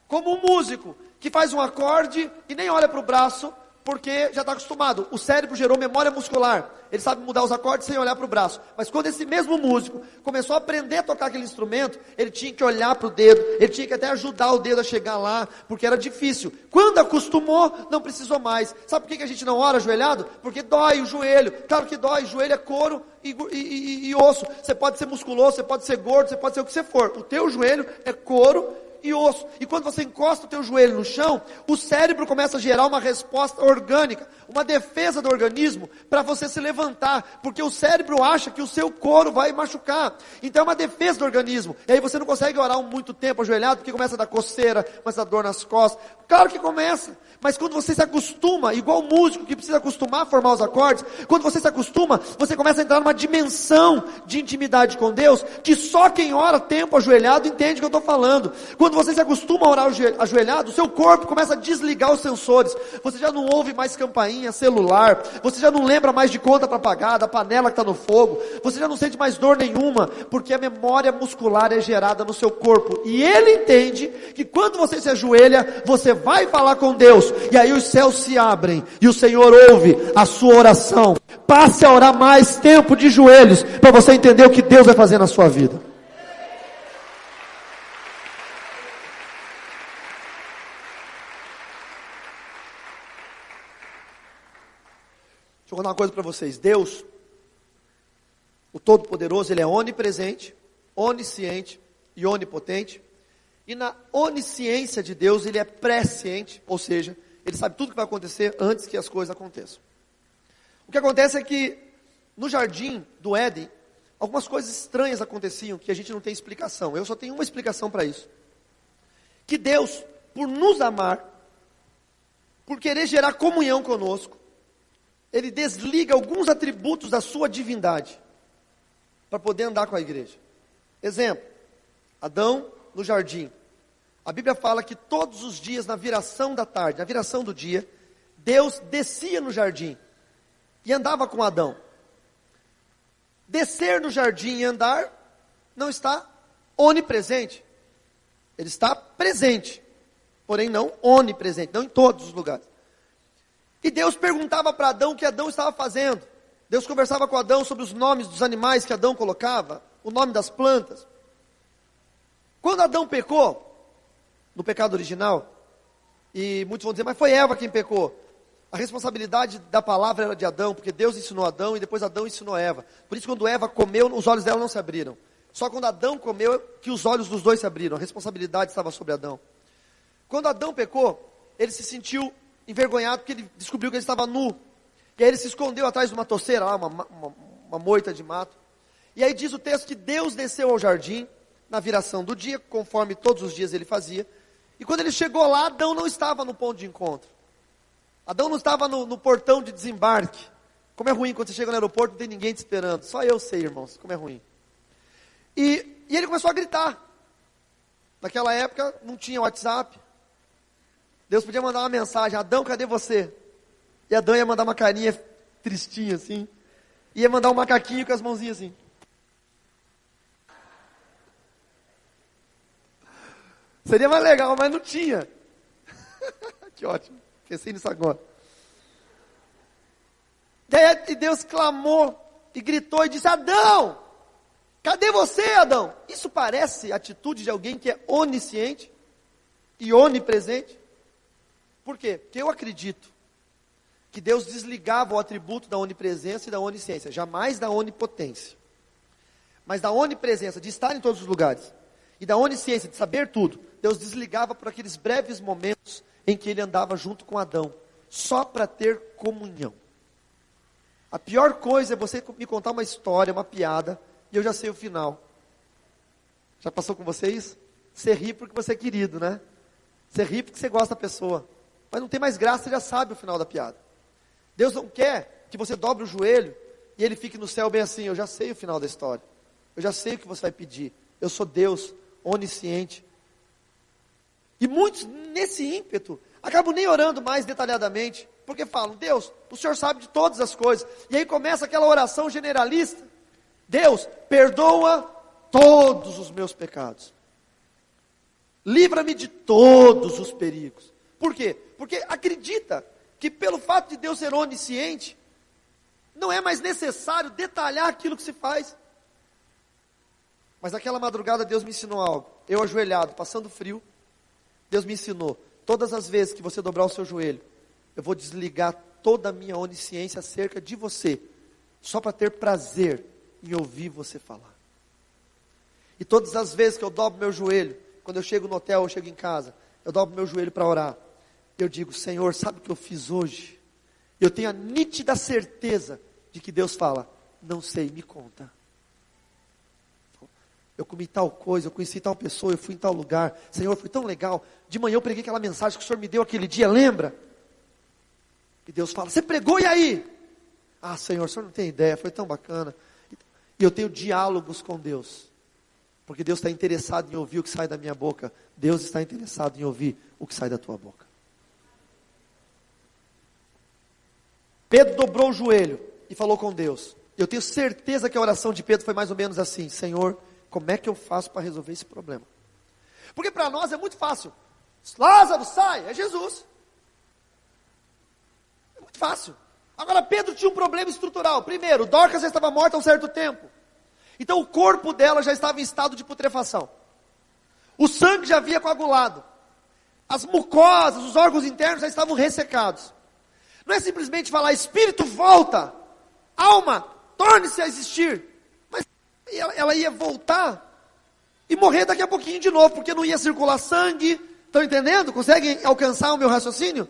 como um músico que faz um acorde e nem olha para o braço, porque já está acostumado. O cérebro gerou memória muscular. Ele sabe mudar os acordes sem olhar para o braço. Mas quando esse mesmo músico começou a aprender a tocar aquele instrumento, ele tinha que olhar para o dedo, ele tinha que até ajudar o dedo a chegar lá, porque era difícil. Quando acostumou, não precisou mais. Sabe por que a gente não ora ajoelhado? Porque dói o joelho. Claro que dói, joelho é couro e osso. Você pode ser musculoso, você pode ser gordo, você pode ser o que você for. O teu joelho é couro e osso. E quando você encosta o teu joelho no chão, o cérebro começa a gerar uma resposta orgânica, uma defesa do organismo para você se levantar, porque o cérebro acha que o seu couro vai machucar. Então é uma defesa do organismo. E aí você não consegue orar muito tempo ajoelhado, porque começa a dar coceira, começa a dar dor nas costas. Claro que começa, mas quando você se acostuma, igual o músico que precisa acostumar a formar os acordes, quando você se acostuma, você começa a entrar numa dimensão de intimidade com Deus, que só quem ora tempo ajoelhado entende o que eu estou falando. Quando você se acostuma a orar ajoelhado, o seu corpo começa a desligar os sensores, você já não ouve mais campainha, celular, você já não lembra mais de conta para pagar, da panela que está no fogo, você já não sente mais dor nenhuma, porque a memória muscular é gerada no seu corpo, e ele entende que quando você se ajoelha, você vai falar com Deus, e aí os céus se abrem, e o Senhor ouve a sua oração. Passe a orar mais tempo de joelhos, para você entender o que Deus vai fazer na sua vida. Deixa eu contar uma coisa para vocês. Deus, o Todo-Poderoso, Ele é onipresente, onisciente e onipotente. E na onisciência de Deus, Ele é presciente, ou seja, Ele sabe tudo que vai acontecer antes que as coisas aconteçam. O que acontece é que no jardim do Éden, algumas coisas estranhas aconteciam que a gente não tem explicação. Eu só tenho uma explicação para isso. Que Deus, por nos amar, por querer gerar comunhão conosco, Ele desliga alguns atributos da sua divindade para poder andar com a igreja. Exemplo, Adão no jardim. A Bíblia fala que todos os dias, na viração da tarde, na viração do dia, Deus descia no jardim e andava com Adão. Descer no jardim e andar não está onipresente. Ele está presente, porém não onipresente, não em todos os lugares. E Deus perguntava para Adão o que Adão estava fazendo. Deus conversava com Adão sobre os nomes dos animais que Adão colocava, o nome das plantas. Quando Adão pecou, no pecado original, e muitos vão dizer, mas foi Eva quem pecou. A responsabilidade da palavra era de Adão, porque Deus ensinou Adão e depois Adão ensinou Eva. Por isso quando Eva comeu, os olhos dela não se abriram. Só quando Adão comeu, que os olhos dos dois se abriram. A responsabilidade estava sobre Adão. Quando Adão pecou, ele se sentiu envergonhado, porque ele descobriu que ele estava nu. E aí ele se escondeu atrás de uma toceira lá, uma moita de mato. E aí diz o texto que Deus desceu ao jardim, na viração do dia, conforme todos os dias ele fazia. E quando ele chegou lá, Adão não estava no ponto de encontro. Adão não estava no portão de desembarque. Como é ruim quando você chega no aeroporto, não tem ninguém te esperando. Só eu sei, irmãos, como é ruim. E ele começou a gritar. Naquela época não tinha WhatsApp. Deus podia mandar uma mensagem: Adão, cadê você? E Adão ia mandar uma carinha tristinha assim. Ia mandar um macaquinho com as mãozinhas assim. Seria mais legal, mas não tinha. Que ótimo. Pensei nisso agora. Daí Deus clamou e gritou e disse: Adão, cadê você, Adão? Isso parece a atitude de alguém que é onisciente e onipresente. Por quê? Porque eu acredito que Deus desligava o atributo da onipresença e da onisciência, jamais da onipotência, mas da onipresença, de estar em todos os lugares, e da onisciência, de saber tudo. Deus desligava por aqueles breves momentos em que ele andava junto com Adão, só para ter comunhão. A pior coisa é você me contar uma história, uma piada, e eu já sei o final. Já passou com você isso? Você ri porque você é querido, né? Você ri porque você gosta da pessoa. Mas não tem mais graça, você já sabe o final da piada. Deus não quer que você dobre o joelho e ele fique no céu bem assim: eu já sei o final da história. Eu já sei o que você vai pedir. Eu sou Deus, onisciente. E muitos, nesse ímpeto, acabam nem orando mais detalhadamente, porque falam: Deus, o Senhor sabe de todas as coisas. E aí começa aquela oração generalista: Deus, perdoa todos os meus pecados. Livra-me de todos os perigos. Por quê? Porque acredita que pelo fato de Deus ser onisciente, não é mais necessário detalhar aquilo que se faz. Mas naquela madrugada Deus me ensinou algo. Eu ajoelhado, passando frio, Deus me ensinou: todas as vezes que você dobrar o seu joelho, eu vou desligar toda a minha onisciência acerca de você, só para ter prazer em ouvir você falar. E todas as vezes que eu dobro meu joelho, quando eu chego no hotel, eu chego em casa, eu dobro meu joelho para orar, eu digo: Senhor, sabe o que eu fiz hoje? Eu tenho a nítida certeza de que Deus fala: não sei, me conta. Eu comi tal coisa, eu conheci tal pessoa, eu fui em tal lugar. Senhor, foi tão legal. De manhã eu preguei aquela mensagem que o Senhor me deu aquele dia, lembra? E Deus fala: você pregou, e aí? Ah, Senhor, o Senhor não tem ideia, foi tão bacana. E eu tenho diálogos com Deus, porque Deus está interessado em ouvir o que sai da minha boca. Deus está interessado em ouvir o que sai da tua boca. Pedro dobrou o joelho e falou com Deus. Eu tenho certeza que a oração de Pedro foi mais ou menos assim: Senhor, como é que eu faço para resolver esse problema? Porque para nós é muito fácil. Lázaro, sai, é Jesus. É muito fácil. Agora Pedro tinha um problema estrutural. Primeiro, Dorcas já estava morta há um certo tempo. Então o corpo dela já estava em estado de putrefação. O sangue já havia coagulado. As mucosas, os órgãos internos já estavam ressecados. Não é simplesmente falar: espírito, volta. Alma, torne-se a existir. Mas ela ia voltar e morrer daqui a pouquinho de novo, porque não ia circular sangue. Estão entendendo? Conseguem alcançar o meu raciocínio?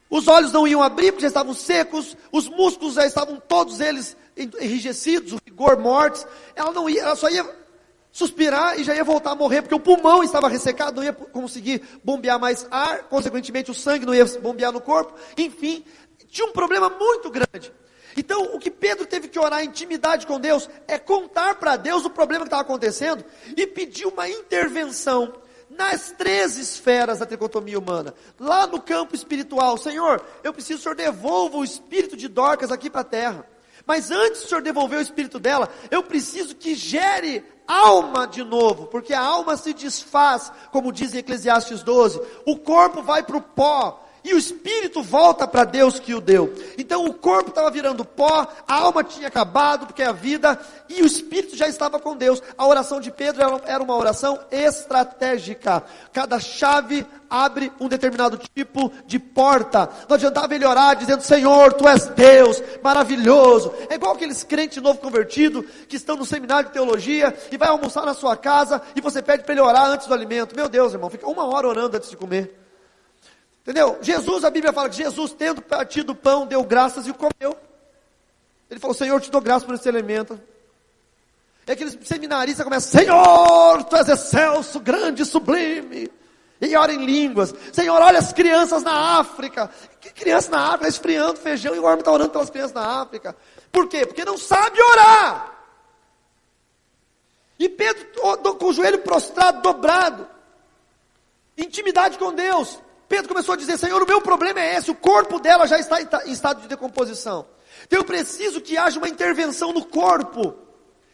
Os olhos não iam abrir porque já estavam secos. Os músculos já estavam todos eles enrijecidos, o rigor mortis. Ela não ia, ela só ia suspirar e já ia voltar a morrer, porque o pulmão estava ressecado, não ia conseguir bombear mais ar, consequentemente o sangue não ia bombear no corpo. Enfim, tinha um problema muito grande. Então, o que Pedro teve que orar em intimidade com Deus é contar para Deus o problema que estava acontecendo e pedir uma intervenção nas 3 esferas da tricotomia humana, lá no campo espiritual. Senhor, eu preciso que o Senhor devolva o espírito de Dorcas aqui para a terra. Mas antes do Senhor devolver o espírito dela, eu preciso que gere alma de novo, porque a alma se desfaz, como diz em Eclesiastes 12, o corpo vai para o pó, e o espírito volta para Deus que o deu. Então o corpo estava virando pó, a alma tinha acabado, porque é a vida, e o espírito já estava com Deus. A oração de Pedro era uma oração estratégica. Cada chave abre um determinado tipo de porta. Não adiantava ele orar dizendo: Senhor, Tu és Deus, maravilhoso. É igual aqueles crentes novo convertido, que estão no seminário de teologia, e vai almoçar na sua casa, e você pede para ele orar antes do alimento. Meu Deus, irmão, fica 1 hora orando antes de comer. Entendeu? Jesus, a Bíblia fala que Jesus, tendo partido o pão, deu graças e o comeu. Ele falou: Senhor, eu te dou graças por esse alimento. E aqueles seminaristas começam, Senhor, Tu és excelso, grande, sublime. E ora em línguas. Senhor, olha as crianças na África. Que criança na África? Esfriando feijão e o homem está orando pelas crianças na África. Por quê? Porque não sabe orar. E Pedro com o joelho prostrado, dobrado. Intimidade com Deus. Pedro começou a dizer, Senhor, o meu problema é esse. O corpo dela já está em estado de decomposição. Então eu preciso que haja uma intervenção no corpo.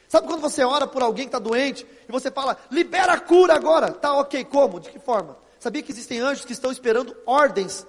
Sabe quando você ora por alguém que está doente, e você fala, libera a cura agora, tá ok, como? De que forma? Sabia que existem anjos que estão esperando ordens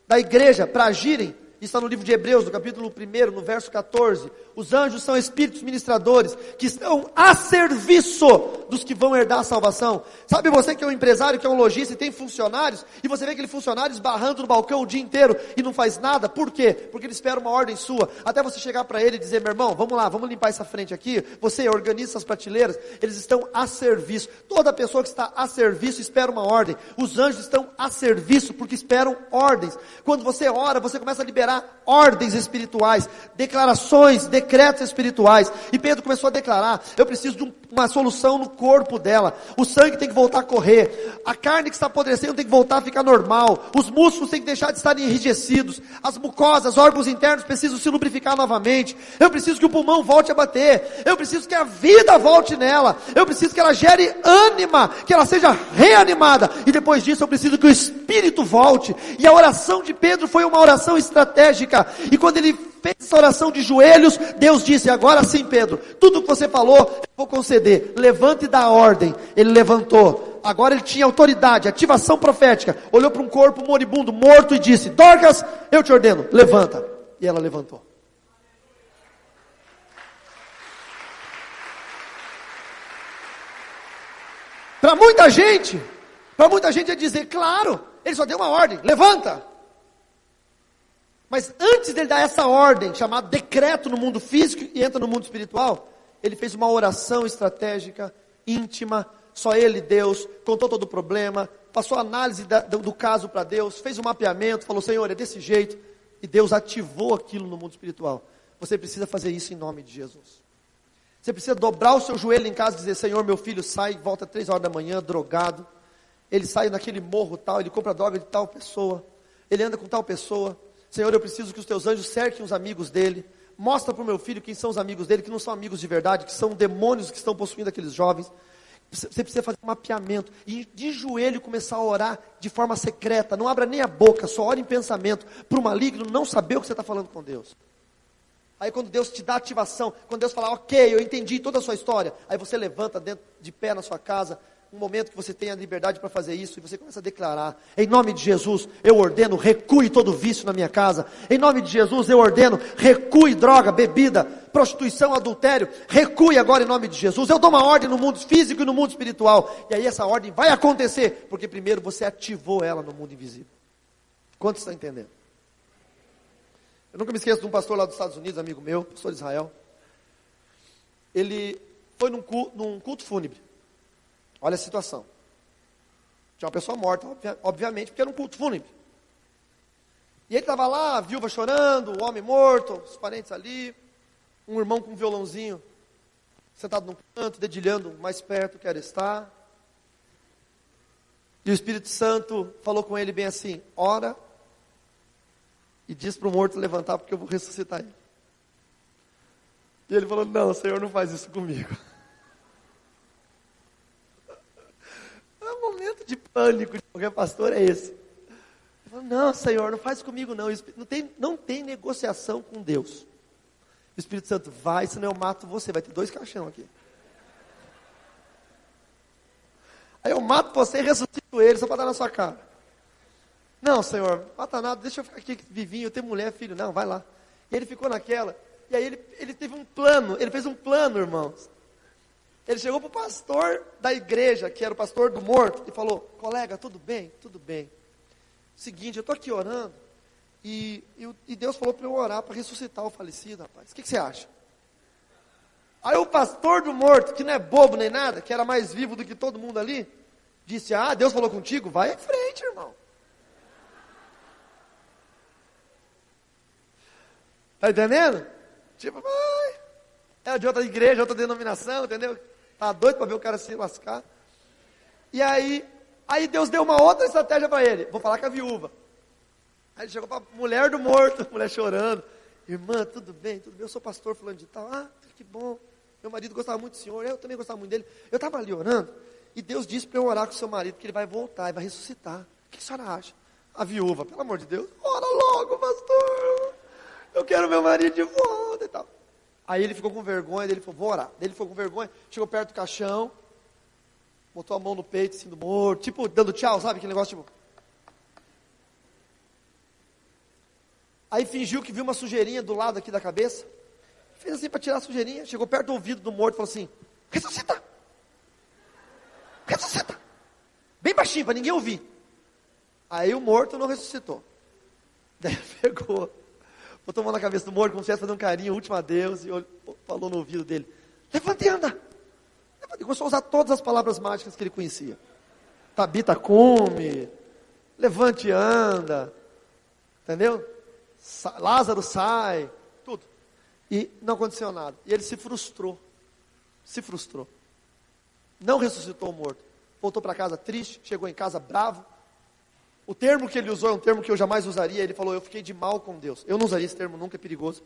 da igreja para agirem? Isso está no livro de Hebreus, no capítulo 1, no verso 14, os anjos são espíritos ministradores, que estão a serviço dos que vão herdar a salvação. Sabe você que é um empresário, que é um lojista e tem funcionários, e você vê aquele funcionário esbarrando no balcão o dia inteiro, e não faz nada, por quê? Porque ele espera uma ordem sua, até você chegar para ele e dizer, meu irmão, vamos lá, vamos limpar essa frente aqui, você organiza essas prateleiras, eles estão a serviço. Toda pessoa que está a serviço espera uma ordem. Os anjos estão a serviço, porque esperam ordens. Quando você ora, você começa a liberar ordens espirituais, declarações, decretos espirituais, e Pedro começou a declarar, eu preciso de uma solução no corpo dela, o sangue tem que voltar a correr, a carne que está apodrecendo tem que voltar a ficar normal, os músculos têm que deixar de estar enrijecidos, as mucosas, órgãos internos precisam se lubrificar novamente, eu preciso que o pulmão volte a bater, eu preciso que a vida volte nela, eu preciso que ela gere ânima, que ela seja reanimada, e depois disso eu preciso que o Espírito volte. E a oração de Pedro foi uma oração estratégica, e quando ele fez essa oração de joelhos, Deus disse, agora sim Pedro, tudo que você falou, eu vou conceder, levante e dá ordem. Ele levantou, agora ele tinha autoridade, ativação profética, olhou para um corpo moribundo, morto e disse, Dorcas, eu te ordeno, levanta. E ela levantou. Para muita gente é dizer, claro, ele só deu uma ordem, levanta. Mas antes dele dar essa ordem, chamada decreto no mundo físico e entra no mundo espiritual, ele fez uma oração estratégica, íntima, só ele e Deus, contou todo o problema, passou a análise do caso para Deus, fez um mapeamento, falou, Senhor, é desse jeito, e Deus ativou aquilo no mundo espiritual. Você precisa fazer isso em nome de Jesus. Você precisa dobrar o seu joelho em casa e dizer, Senhor, meu filho sai, volta 3 horas da manhã, drogado, ele sai naquele morro tal, ele compra droga de tal pessoa, ele anda com tal pessoa, Senhor, eu preciso que os teus anjos cerquem os amigos dele, mostra para o meu filho quem são os amigos dele, que não são amigos de verdade, que são demônios que estão possuindo aqueles jovens. Você precisa fazer um mapeamento, e de joelho começar a orar de forma secreta, não abra nem a boca, só ore em pensamento, para o maligno não saber o que você está falando com Deus. Aí quando Deus te dá ativação, quando Deus fala, ok, eu entendi toda a sua história, aí você levanta de pé na sua casa, um momento que você tem a liberdade para fazer isso, e você começa a declarar, em nome de Jesus, eu ordeno, recue todo vício na minha casa, em nome de Jesus, eu ordeno, recue droga, bebida, prostituição, adultério, recue agora em nome de Jesus, eu dou uma ordem no mundo físico e no mundo espiritual, e aí essa ordem vai acontecer, porque primeiro você ativou ela no mundo invisível. Quantos estão entendendo? Eu nunca me esqueço de um pastor lá dos Estados Unidos, amigo meu, pastor Israel, ele foi num culto fúnebre. Olha a situação. Tinha uma pessoa morta, obviamente, porque era um culto fúnebre. E ele estava lá, a viúva chorando, o homem morto, os parentes ali, um irmão com um violãozinho, sentado num canto, dedilhando mais perto que era estar. E o Espírito Santo falou com ele bem assim, ora, e diz para o morto levantar, porque eu vou ressuscitar ele. E ele falou, não, Senhor, não faz isso comigo. O momento de pânico de qualquer pastor é esse. Ele falou, não, Senhor, não faz comigo não. Não tem negociação com Deus. O Espírito Santo vai, senão eu mato você. Vai ter 2 caixão aqui. Aí eu mato você e ressuscito ele, só para dar na sua cara. Não, Senhor, mata nada, deixa eu ficar aqui vivinho, eu tenho mulher, filho. Não, vai lá. E ele ficou naquela. E aí ele teve um plano, ele fez um plano, irmãos. Ele chegou para o pastor da igreja, que era o pastor do morto, e falou, colega, tudo bem? Tudo bem. Seguinte, eu estou aqui orando, e Deus falou para eu orar, para ressuscitar o falecido, rapaz. O que você acha? Aí o pastor do morto, que não é bobo nem nada, que era mais vivo do que todo mundo ali, disse, Deus falou contigo? Vai em frente, irmão. Está entendendo? Tipo, vai. É de outra igreja, outra denominação, entendeu? Tá doido para ver o cara se lascar. E aí Deus deu uma outra estratégia para ele. Vou falar com a viúva. Aí ele chegou para a mulher do morto, mulher chorando. Irmã, tudo bem? Tudo bem? Eu sou pastor fulano de tal. Ah, que bom. Meu marido gostava muito do senhor, eu também gostava muito dele. Eu estava ali orando, e Deus disse para eu orar com o seu marido, que ele vai voltar, ele vai ressuscitar. O que a senhora acha? A viúva, pelo amor de Deus, ora logo, pastor. Eu quero meu marido de volta e tal. Aí ele ficou com vergonha, ele falou, vou orar. Ele ficou com vergonha, chegou perto do caixão, botou a mão no peito, assim, do morto, tipo, dando tchau, sabe? Aquele negócio, tipo... Aí fingiu que viu uma sujeirinha do lado aqui da cabeça. Fez assim para tirar a sujeirinha. Chegou perto do ouvido do morto e falou assim, ressuscita! Ressuscita! Bem baixinho, para ninguém ouvir. Aí o morto não ressuscitou. Daí pegou, botou a mão na cabeça do morto, como se estivesse fazendo um carinho, último adeus, e falou no ouvido dele, levanta e anda! E começou a usar todas as palavras mágicas que ele conhecia. Tabita come, levante e anda, entendeu? Lázaro sai, tudo. E não aconteceu nada. E ele se frustrou. Não ressuscitou o morto. Voltou para casa triste, chegou em casa bravo. O termo que ele usou é um termo que eu jamais usaria. Ele falou, eu fiquei de mal com Deus. Eu não usaria esse termo nunca, é perigoso.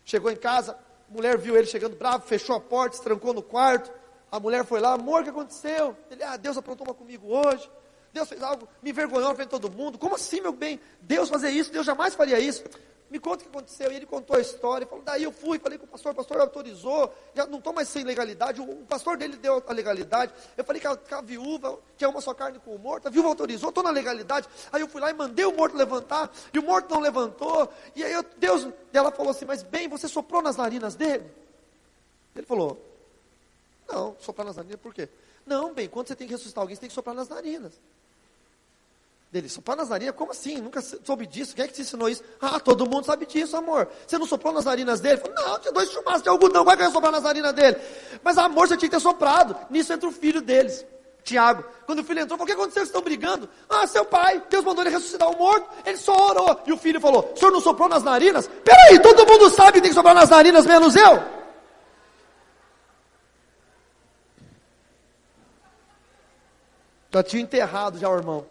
Chegou em casa, a mulher viu ele chegando bravo, fechou a porta, se trancou no quarto. A mulher foi lá, amor, o que aconteceu? Ele, Deus aprontou uma comigo hoje. Deus fez algo, me envergonhou frente de todo mundo. Como assim, meu bem? Deus fazer isso? Deus jamais faria isso. Me conta o que aconteceu. E ele contou a história. Falou, daí eu fui, falei com o pastor autorizou. Já não estou mais sem legalidade. O pastor dele deu a legalidade. Eu falei com a viúva, que é uma só carne com o morto. A viúva autorizou, estou na legalidade. Aí eu fui lá e mandei o morto levantar. E o morto não levantou. E aí ela falou assim, mas bem, você soprou nas narinas dele? Ele falou, não, soprar nas narinas por quê? Não, bem, quando você tem que ressuscitar alguém, você tem que soprar nas narinas. Dele, soprar nas narinas? Como assim? Nunca soube disso? Quem é que te ensinou isso? Todo mundo sabe disso, amor. Você não soprou nas narinas dele? Falei, não, tinha 2 chumaços de algodão, vai que eu ia soprar nas narinas dele. Mas amor, você tinha que ter soprado. Nisso entra o filho deles, Tiago. Quando o filho entrou, falou, o que aconteceu? Vocês estão brigando? Seu pai, Deus mandou ele ressuscitar o morto, ele só orou. E o filho falou, o senhor não soprou nas narinas? Peraí, todo mundo sabe que tem que soprar nas narinas, menos eu. Já tinha enterrado já o irmão.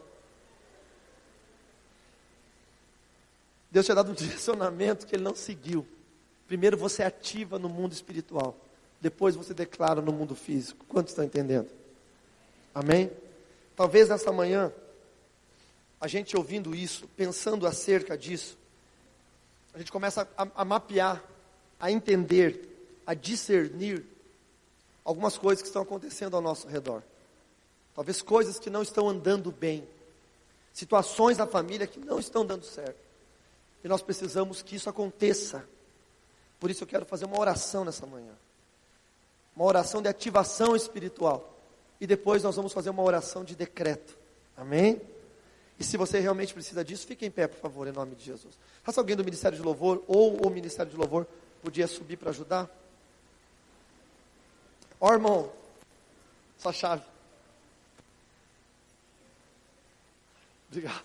Deus tinha dado um direcionamento que ele não seguiu. Primeiro você ativa no mundo espiritual. Depois você declara no mundo físico. Quantos estão entendendo? Amém? Talvez nessa manhã, a gente ouvindo isso, pensando acerca disso, a gente começa a mapear, a entender, a discernir algumas coisas que estão acontecendo ao nosso redor. Talvez coisas que não estão andando bem. Situações na família que não estão dando certo. E nós precisamos que isso aconteça. Por isso eu quero fazer uma oração nessa manhã. Uma oração de ativação espiritual. E depois nós vamos fazer uma oração de decreto. Amém? E se você realmente precisa disso, fique em pé, por favor, em nome de Jesus. Se alguém do Ministério de Louvor ou o Ministério de Louvor podia subir para ajudar. Irmão, sua chave. Obrigado.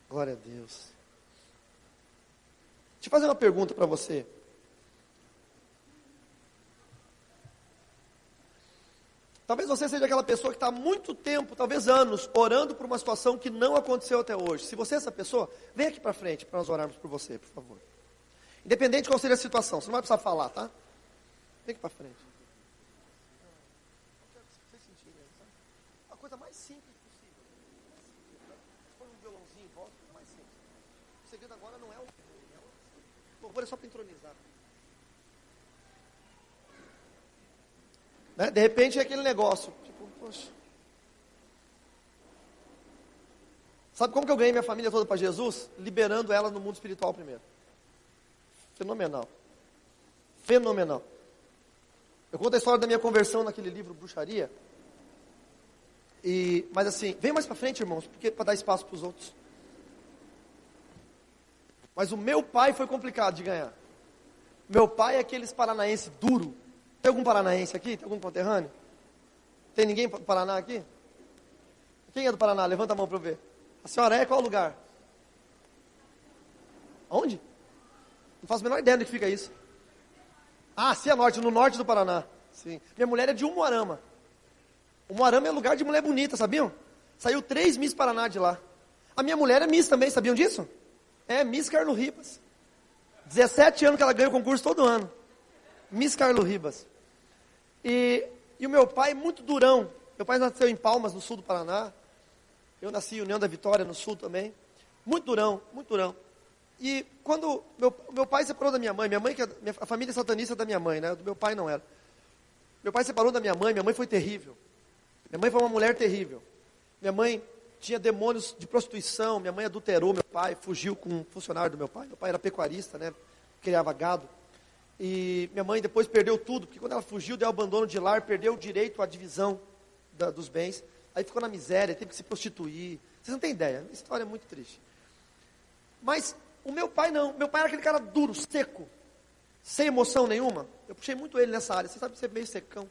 Glória a Deus. Deixa eu fazer uma pergunta para você. Talvez você seja aquela pessoa que está há muito tempo, talvez anos, orando por uma situação que não aconteceu até hoje. Se você é essa pessoa, vem aqui para frente para nós orarmos por você, por favor. Independente de qual seja a situação, você não vai precisar falar, tá? Vem aqui para frente. A coisa mais simples possível. Se for um violãozinho em volta, a coisa mais simples. O segredo agora não é o louvor, é só para entronizar. Né? De repente é aquele negócio, tipo, poxa. Sabe como que eu ganhei minha família toda para Jesus? Liberando ela no mundo espiritual primeiro. Fenomenal. Fenomenal. Eu conto a história da minha conversão naquele livro, Bruxaria. Mas assim, vem mais para frente, irmãos, porque para dar espaço para os outros. Mas o meu pai foi complicado de ganhar. Meu pai é aqueles paranaense duro. Tem algum paranaense aqui? Tem algum conterrâneo? Tem ninguém do Paraná aqui? Quem é do Paraná? Levanta a mão para eu ver. A senhora é qual lugar? Onde? Não faço a menor ideia onde que fica isso. Ah, Cianorte, no norte do Paraná. Sim. Minha mulher é de Umuarama. Umuarama é lugar de mulher bonita, sabiam? Saiu 3 Miss Paraná de lá. A minha mulher é Miss também, sabiam disso? É Miss Carlos Ribas. 17 anos que ela ganha o concurso todo ano. Miss Carlos Ribas. E o meu pai muito durão. Meu pai nasceu em Palmas, no sul do Paraná. Eu nasci em União da Vitória, no sul também. Muito durão, muito durão. E quando meu pai separou da minha mãe, a família satanista da minha mãe, né? Do meu pai não era. Meu pai separou da minha mãe foi terrível. Minha mãe foi uma mulher terrível. Minha mãe tinha demônios de prostituição, minha mãe adulterou meu pai, fugiu com um funcionário do meu pai. Meu pai era pecuarista, né? Criava gado. E minha mãe depois perdeu tudo, porque quando ela fugiu, deu abandono de lar, perdeu o direito à divisão dos bens. Aí ficou na miséria, teve que se prostituir. Vocês não têm ideia, a história é muito triste. Mas o meu pai não, meu pai era aquele cara duro, seco, sem emoção nenhuma. Eu puxei muito ele nessa área, você sabe ser meio secão.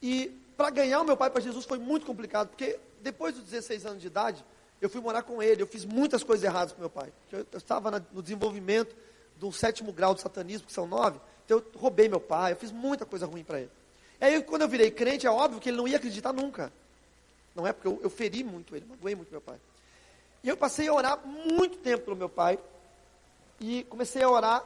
E para ganhar o meu pai para Jesus foi muito complicado, porque depois dos 16 anos de idade, eu fui morar com ele, eu fiz muitas coisas erradas com meu pai. Eu estava no desenvolvimento do 7º grau de satanismo, que são 9, então eu roubei meu pai, eu fiz muita coisa ruim para ele. E aí quando eu virei crente, é óbvio que ele não ia acreditar nunca. Não é porque eu feri muito ele, magoei muito meu pai. E eu passei a orar muito tempo pelo meu pai, e comecei a orar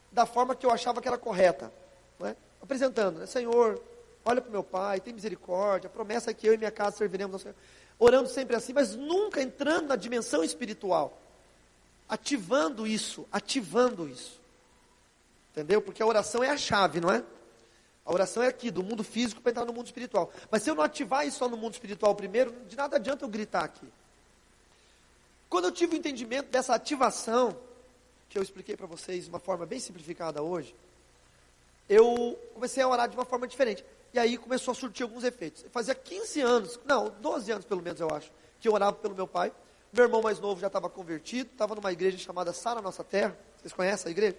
da forma que eu achava que era correta, não é? Apresentando, né? Senhor, olha para o meu pai, tem misericórdia, a promessa é que eu e minha casa serviremos ao Senhor. Orando sempre assim, mas nunca entrando na dimensão espiritual, ativando isso, entendeu? Porque a oração é a chave, não é? A oração é aqui, do mundo físico para entrar no mundo espiritual. Mas se eu não ativar isso só no mundo espiritual primeiro, de nada adianta eu gritar aqui. Quando eu tive o entendimento dessa ativação, que eu expliquei para vocês de uma forma bem simplificada hoje, eu comecei a orar de uma forma diferente. E aí começou a surtir alguns efeitos. Fazia 15 anos, não, 12 anos pelo menos eu acho, que eu orava pelo meu pai. Meu irmão mais novo já estava convertido, estava numa igreja chamada Sara Nossa Terra. Vocês conhecem a igreja?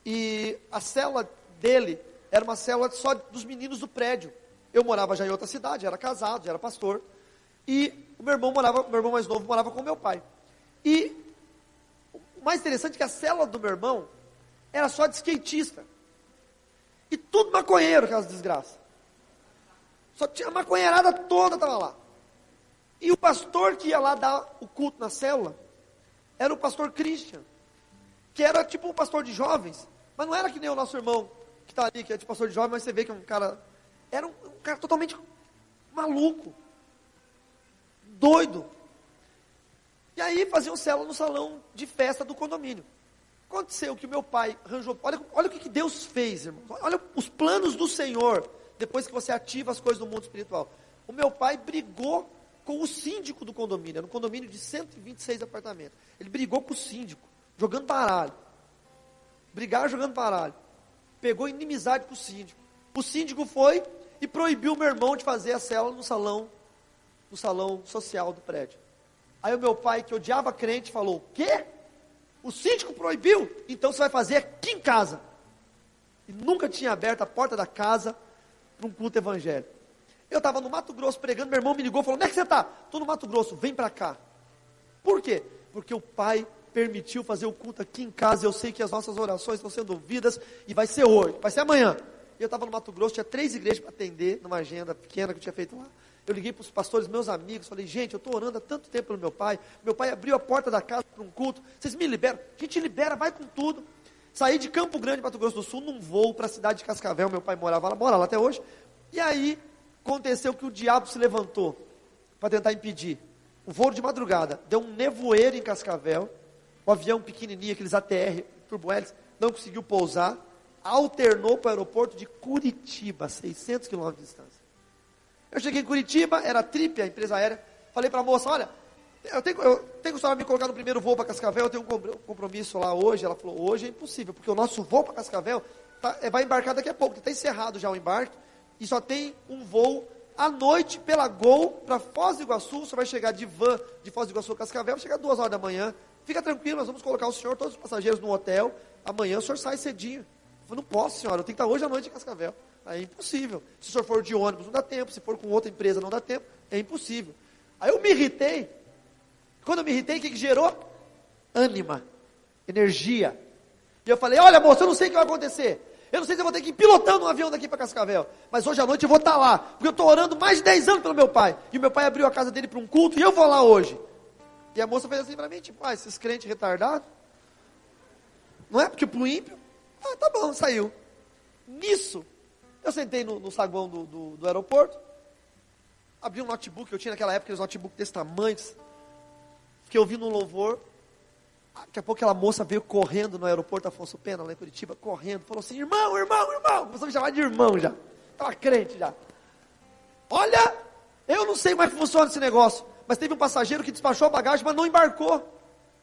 E a célula dele era uma célula só dos meninos do prédio. Eu morava já em outra cidade, era casado, já era pastor. E o meu irmão mais novo morava com o meu pai. E o mais interessante é que a célula do meu irmão era só de skatista. E tudo maconheiro, aquelas desgraças. Só tinha a maconheirada toda, estava lá. E o pastor que ia lá dar o culto na célula, era o pastor Christian, que era tipo um pastor de jovens, mas não era que nem o nosso irmão, que está ali, que é tipo pastor de jovens, mas você vê que é um cara, era um cara totalmente maluco, doido. E aí faziam célula no salão de festa do condomínio. Aconteceu que o meu pai arranjou, olha o que Deus fez, irmão, olha os planos do Senhor, depois que você ativa as coisas do mundo espiritual. O meu pai brigou com o síndico do condomínio, era um condomínio de 126 apartamentos. Ele brigou com o síndico, jogando baralho. Brigaram jogando baralho. Pegou inimizade com o síndico. O síndico foi e proibiu o meu irmão de fazer a célula no salão social do prédio. Aí o meu pai, que odiava crente, falou: o quê? O síndico proibiu? Então você vai fazer aqui em casa. E nunca tinha aberto a porta da casa para um culto evangélico. Eu estava no Mato Grosso pregando, meu irmão me ligou e falou: onde é que você está? Estou no Mato Grosso, vem para cá. Por quê? Porque o pai permitiu fazer o culto aqui em casa. Eu sei que as nossas orações estão sendo ouvidas, e vai ser hoje, vai ser amanhã. E eu estava no Mato Grosso, tinha 3 igrejas para atender, numa agenda pequena que eu tinha feito lá. Eu liguei para os pastores, meus amigos, falei: gente, eu estou orando há tanto tempo pelo meu pai abriu a porta da casa para um culto, vocês me liberam? A gente libera, vai com tudo. Saí de Campo Grande, Mato Grosso do Sul, num voo para a cidade de Cascavel, meu pai morava lá, mora lá até hoje. E aí aconteceu que o diabo se levantou para tentar impedir. O voo de madrugada, deu um nevoeiro em Cascavel, o avião pequenininho, aqueles ATR, turbohélices, não conseguiu pousar, alternou para o aeroporto de Curitiba, 600 quilômetros de distância. Eu cheguei em Curitiba, era a Trip, a empresa aérea, falei para a moça: olha, eu tenho que a senhora me colocar no primeiro voo para Cascavel, eu tenho um compromisso lá hoje. Ela falou: hoje é impossível, porque o nosso voo para Cascavel vai embarcar daqui a pouco, está encerrado já o embarque, e só tem um voo à noite pela Gol para Foz do Iguaçu. Você vai chegar de van de Foz do Iguaçu a Cascavel, vai chegar 2 horas da manhã, fica tranquilo, nós vamos colocar o senhor, todos os passageiros no hotel, amanhã o senhor sai cedinho. Eu falei: não posso, senhora, eu tenho que estar hoje à noite em Cascavel. Aí é impossível. Se o senhor for de ônibus não dá tempo, se for com outra empresa não dá tempo, é impossível. Aí eu me irritei. Quando eu me irritei, o que gerou? Ânima. energia. E eu falei, olha moça, eu não sei o que vai acontecer. Eu não sei se eu vou ter que ir pilotando um avião daqui para Cascavel. Mas hoje à noite eu vou estar lá. Porque eu estou orando mais de 10 anos pelo meu pai. E o meu pai abriu a casa dele para um culto e eu vou lá hoje. E a moça fez assim para mim, tipo, esses crentes retardados. Não é? Porque pro ímpio, tá bom, saiu. Nisso, eu sentei no saguão do aeroporto. Abri um notebook, eu tinha naquela época uns notebooks desse tamanho. Fiquei ouvindo um louvor. Daqui a pouco aquela moça veio correndo no aeroporto Afonso Pena, lá em Curitiba, correndo, falou assim, irmão, começou a me chamar de irmão já, estava crente já. Olha, eu não sei como é que funciona esse negócio, mas teve um passageiro que despachou a bagagem, mas não embarcou,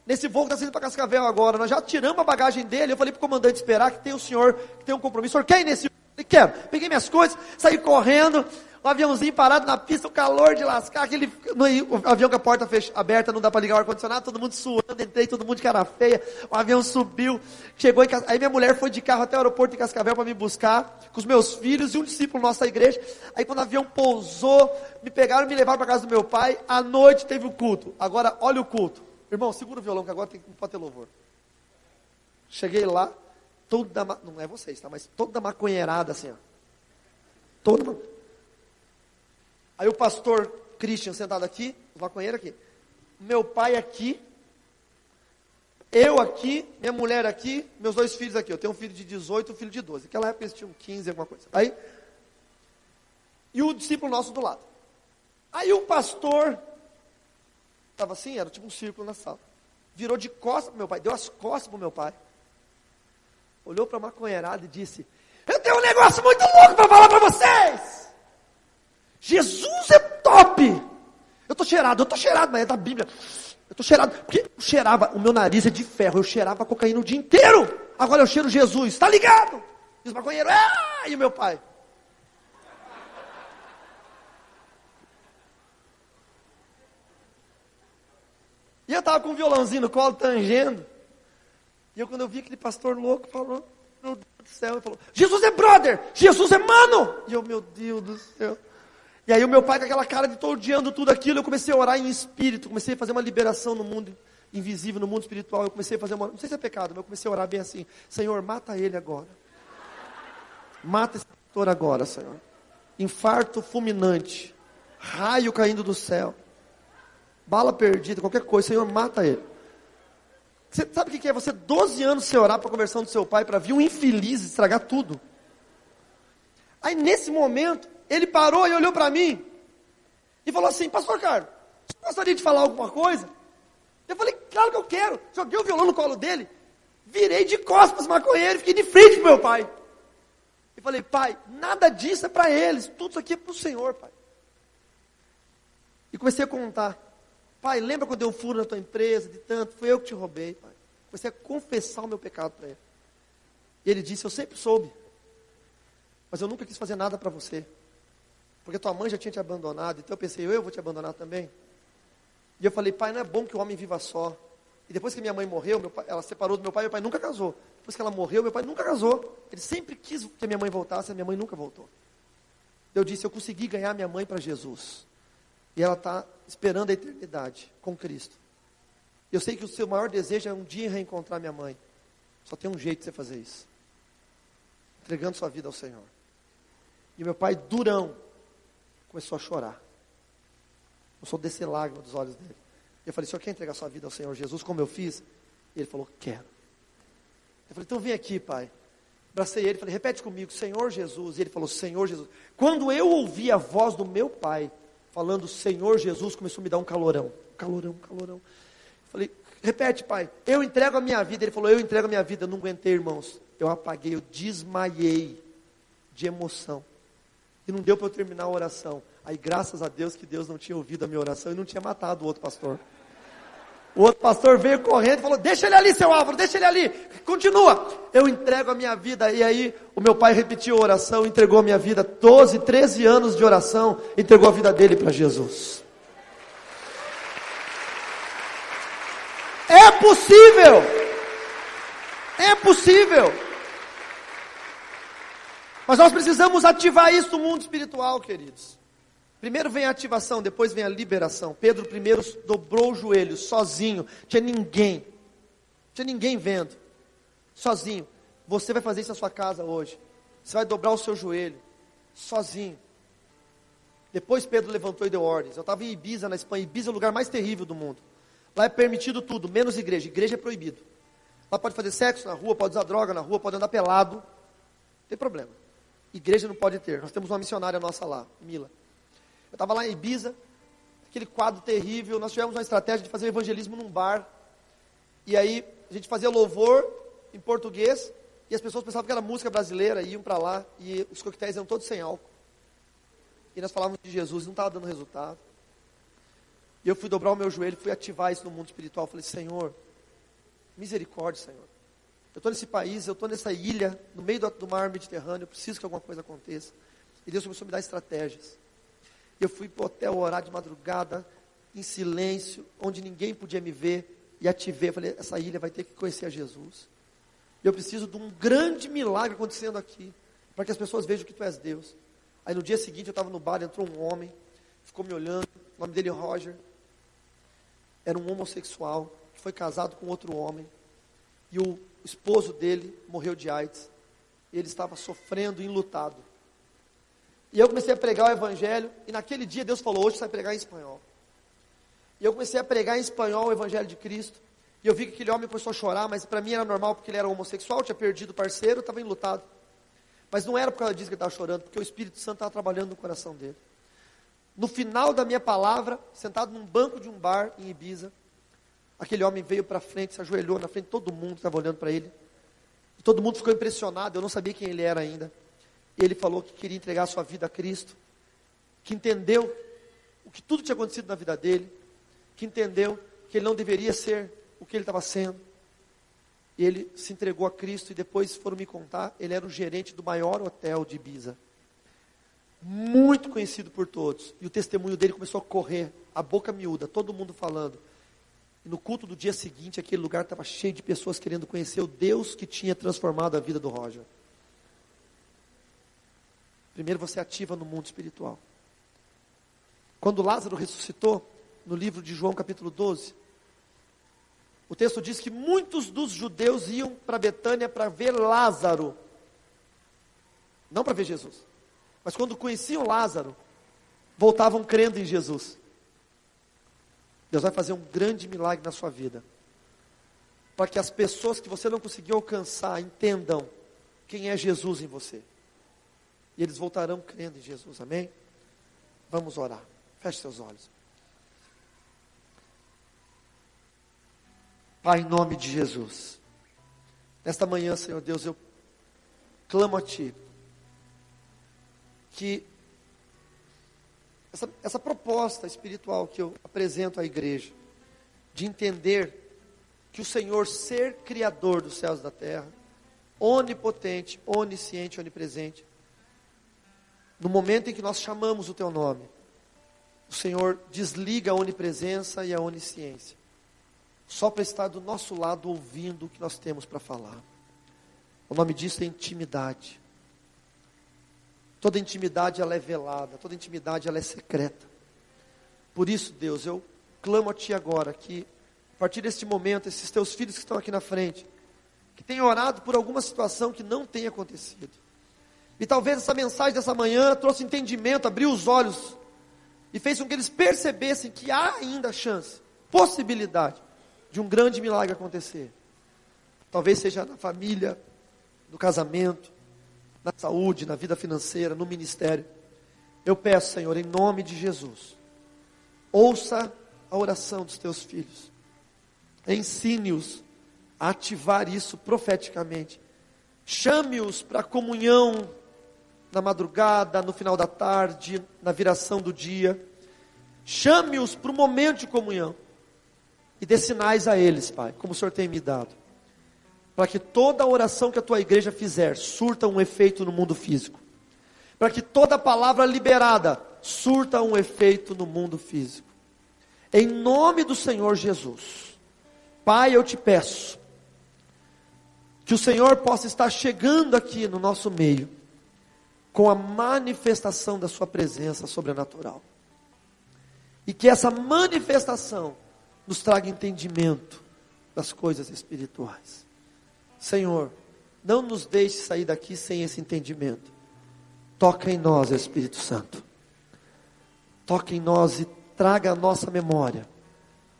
nesse voo que está saindo para Cascavel agora, nós já tiramos a bagagem dele, eu falei para o comandante esperar, que tem o senhor, que tem um compromisso, o senhor quer ir nesse? Eu falei, quero, peguei minhas coisas, saí correndo, um aviãozinho parado na pista, o calor de lascar, o avião com a porta aberta, não dá para ligar o ar-condicionado, todo mundo suando, entrei, todo mundo de cara feia, o avião subiu, chegou aí minha mulher foi de carro até o aeroporto de Cascavel para me buscar, com os meus filhos e um discípulo nosso da igreja, aí quando o avião pousou, me pegaram e me levaram para casa do meu pai, à noite teve o culto, agora olha o culto, irmão, segura o violão que agora não pode ter louvor, cheguei lá, não é vocês, tá, mas toda maconheirada assim, ó, toda. Aí o pastor Christian sentado aqui, os maconheiros aqui, meu pai aqui, eu aqui, minha mulher aqui, meus 2 filhos aqui, eu tenho um filho de 18 e um filho de 12, naquela época eles tinham 15, alguma coisa, aí, e o discípulo nosso do lado, aí o pastor, estava assim, era tipo um círculo na sala, virou de costas para meu pai, deu as costas para o meu pai, olhou para a maconheirada e disse, eu tenho um negócio muito louco para falar para vocês, Jesus é top, eu tô cheirado, mas é da Bíblia, eu tô cheirado, porque eu cheirava, o meu nariz é de ferro, eu cheirava cocaína o dia inteiro, agora eu cheiro Jesus, tá ligado? E os maconheiros, e o meu pai, e eu tava com um violãozinho no colo, tangendo, e quando eu vi aquele pastor louco, falou, meu Deus do céu, ele falou, Jesus é brother, Jesus é mano, e eu, meu Deus do céu, e aí o meu pai com aquela cara de tô odiando tudo aquilo, eu comecei a orar em espírito, comecei a fazer uma liberação no mundo invisível, no mundo espiritual, eu comecei a fazer não sei se é pecado, mas eu comecei a orar bem assim, Senhor, mata ele agora, mata esse pastor agora, Senhor, infarto fulminante, raio caindo do céu, bala perdida, qualquer coisa, Senhor, mata ele. Você sabe o que é você 12 anos sem orar para a conversão do seu pai, para vir um infeliz estragar tudo? Aí nesse momento, ele parou e olhou para mim, e falou assim, pastor Carlos, você gostaria de falar alguma coisa? Eu falei, claro que eu quero, joguei o violão no colo dele, virei de costas para os maconheiros, fiquei de frente para o meu pai, e falei, pai, nada disso é para eles, tudo isso aqui é para o Senhor, pai. E comecei a contar, pai, lembra quando eu dei um furo na tua empresa, de tanto, foi eu que te roubei, pai. Comecei a confessar o meu pecado para ele. E ele disse, eu sempre soube, mas eu nunca quis fazer nada para você, porque tua mãe já tinha te abandonado, então eu pensei, eu vou te abandonar também. E eu falei, pai, não é bom que o homem viva só. E depois que minha mãe morreu, ela separou do meu pai nunca casou. Depois que ela morreu, meu pai nunca casou. Ele sempre quis que a minha mãe voltasse, a minha mãe nunca voltou. Eu disse, eu consegui ganhar minha mãe para Jesus. E ela está esperando a eternidade com Cristo. Eu sei que o seu maior desejo é um dia reencontrar minha mãe. Só tem um jeito de você fazer isso. Entregando sua vida ao Senhor. E meu pai, durão, começou a chorar. Começou a descer lágrimas dos olhos dele. Eu falei, o senhor quer entregar sua vida ao Senhor Jesus, como eu fiz? E ele falou, quero. Eu falei, então vem aqui, pai. Abracei ele, falei, repete comigo, Senhor Jesus. E ele falou, Senhor Jesus. Quando eu ouvi a voz do meu pai, falando Senhor Jesus, começou a me dar um calorão. Calorão. Eu falei, repete, pai. Eu entrego a minha vida. Ele falou, eu entrego a minha vida. Eu não aguentei, irmãos. Eu apaguei, eu desmaiei de emoção. E não deu para eu terminar a oração. Aí, graças a Deus, que Deus não tinha ouvido a minha oração e não tinha matado o outro pastor. O outro pastor veio correndo e falou, deixa ele ali, seu Álvaro, deixa ele ali. Continua. Eu entrego a minha vida. E aí, o meu pai repetiu a oração, entregou a minha vida. 12, 13 anos de oração, entregou a vida dele para Jesus. É possível. É possível. Mas nós precisamos ativar isso no mundo espiritual, queridos. Primeiro vem a ativação, depois vem a liberação. Pedro primeiro dobrou o joelho, sozinho, não tinha ninguém. Não tinha ninguém vendo. Sozinho. Você vai fazer isso na sua casa hoje. Você vai dobrar o seu joelho. Sozinho. Depois Pedro levantou e deu ordens. Eu estava em Ibiza, na Espanha. Ibiza é o lugar mais terrível do mundo. Lá é permitido tudo, menos igreja. Igreja é proibido. Lá pode fazer sexo na rua, pode usar droga na rua, pode andar pelado. Não tem problema. Igreja não pode ter. Nós temos uma missionária nossa lá, Mila. Eu estava lá em Ibiza, aquele quadro terrível. Nós tivemos uma estratégia de fazer evangelismo num bar. E aí a gente fazia louvor em português. E as pessoas pensavam que era música brasileira, iam para lá. E os coquetéis eram todos sem álcool. E nós falávamos de Jesus, não estava dando resultado. E eu fui dobrar o meu joelho, fui ativar isso no mundo espiritual. Falei, Senhor, misericórdia, Senhor. Eu estou nesse país, eu estou nessa ilha, no meio do mar Mediterrâneo, eu preciso que alguma coisa aconteça. E Deus começou a me dar estratégias. Eu fui para o hotel orar de madrugada, em silêncio, onde ninguém podia me ver. E ativei, eu falei, essa ilha vai ter que conhecer a Jesus. E eu preciso de um grande milagre acontecendo aqui, para que as pessoas vejam que Tu és Deus. Aí no dia seguinte eu estava no bar, entrou um homem, ficou me olhando, o nome dele é Roger. Era um homossexual, que foi casado com outro homem. E o esposo dele morreu de AIDS. E ele estava sofrendo, enlutado. E eu comecei a pregar o evangelho, e naquele dia Deus falou, hoje você vai pregar em espanhol. E eu comecei a pregar em espanhol o evangelho de Cristo. E eu vi que aquele homem começou a chorar, mas para mim era normal, porque ele era homossexual, tinha perdido o parceiro, estava enlutado. Mas não era por causa disso que ele estava chorando, porque o Espírito Santo estava trabalhando no coração dele. No final da minha palavra, sentado num banco de um bar em Ibiza, aquele homem veio para frente, se ajoelhou na frente de todo mundo que estava olhando para ele. E todo mundo ficou impressionado, eu não sabia quem ele era ainda. E ele falou que queria entregar a sua vida a Cristo, que entendeu o que tudo tinha acontecido na vida dele, que entendeu que ele não deveria ser o que ele estava sendo. E ele se entregou a Cristo, e depois foram me contar, ele era o gerente do maior hotel de Ibiza. Muito conhecido por todos. E o testemunho dele começou a correr, a boca miúda, todo mundo falando. E no culto do dia seguinte, aquele lugar estava cheio de pessoas querendo conhecer o Deus que tinha transformado a vida do Roger. Primeiro você ativa no mundo espiritual. Quando Lázaro ressuscitou, no livro de João capítulo 12, o texto diz que muitos dos judeus iam para Betânia para ver Lázaro. Não para ver Jesus. Mas quando conheciam Lázaro, voltavam crendo em Jesus. Deus vai fazer um grande milagre na sua vida. Para que as pessoas que você não conseguiu alcançar entendam quem é Jesus em você. E eles voltarão crendo em Jesus, amém? Vamos orar. Feche seus olhos. Pai, em nome de Jesus, nesta manhã, Senhor Deus, eu clamo a Ti, que essa proposta espiritual que eu apresento à igreja, de entender que o Senhor, ser Criador dos céus e da terra, onipotente, onisciente, onipresente, no momento em que nós chamamos o Teu nome, o Senhor desliga a onipresença e a onisciência, só para estar do nosso lado ouvindo o que nós temos para falar. O nome disso é intimidade. Toda intimidade ela é velada, toda intimidade ela é secreta. Por isso, Deus, eu clamo a Ti agora que, a partir deste momento, esses Teus filhos que estão aqui na frente, que tenham orado por alguma situação que não tenha acontecido. E talvez essa mensagem dessa manhã trouxe entendimento, abriu os olhos e fez com que eles percebessem que há ainda chance, possibilidade de um grande milagre acontecer. Talvez seja na família, no casamento, na saúde, na vida financeira, no ministério. Eu peço, Senhor, em nome de Jesus, ouça a oração dos Teus filhos. Ensine-os a ativar isso profeticamente. Chame-os para a comunhão na madrugada, no final da tarde, na viração do dia. Chame-os para o momento de comunhão. E dê sinais a eles, Pai, como o Senhor tem me dado. Para que toda a oração que a Tua igreja fizer surta um efeito no mundo físico. Para que toda palavra liberada surta um efeito no mundo físico. Em nome do Senhor Jesus. Pai, eu Te peço que o Senhor possa estar chegando aqui no nosso meio com a manifestação da Sua presença sobrenatural. E que essa manifestação nos traga entendimento das coisas espirituais. Senhor, não nos deixe sair daqui sem esse entendimento. Toca em nós, Espírito Santo. Toca em nós e traga à nossa memória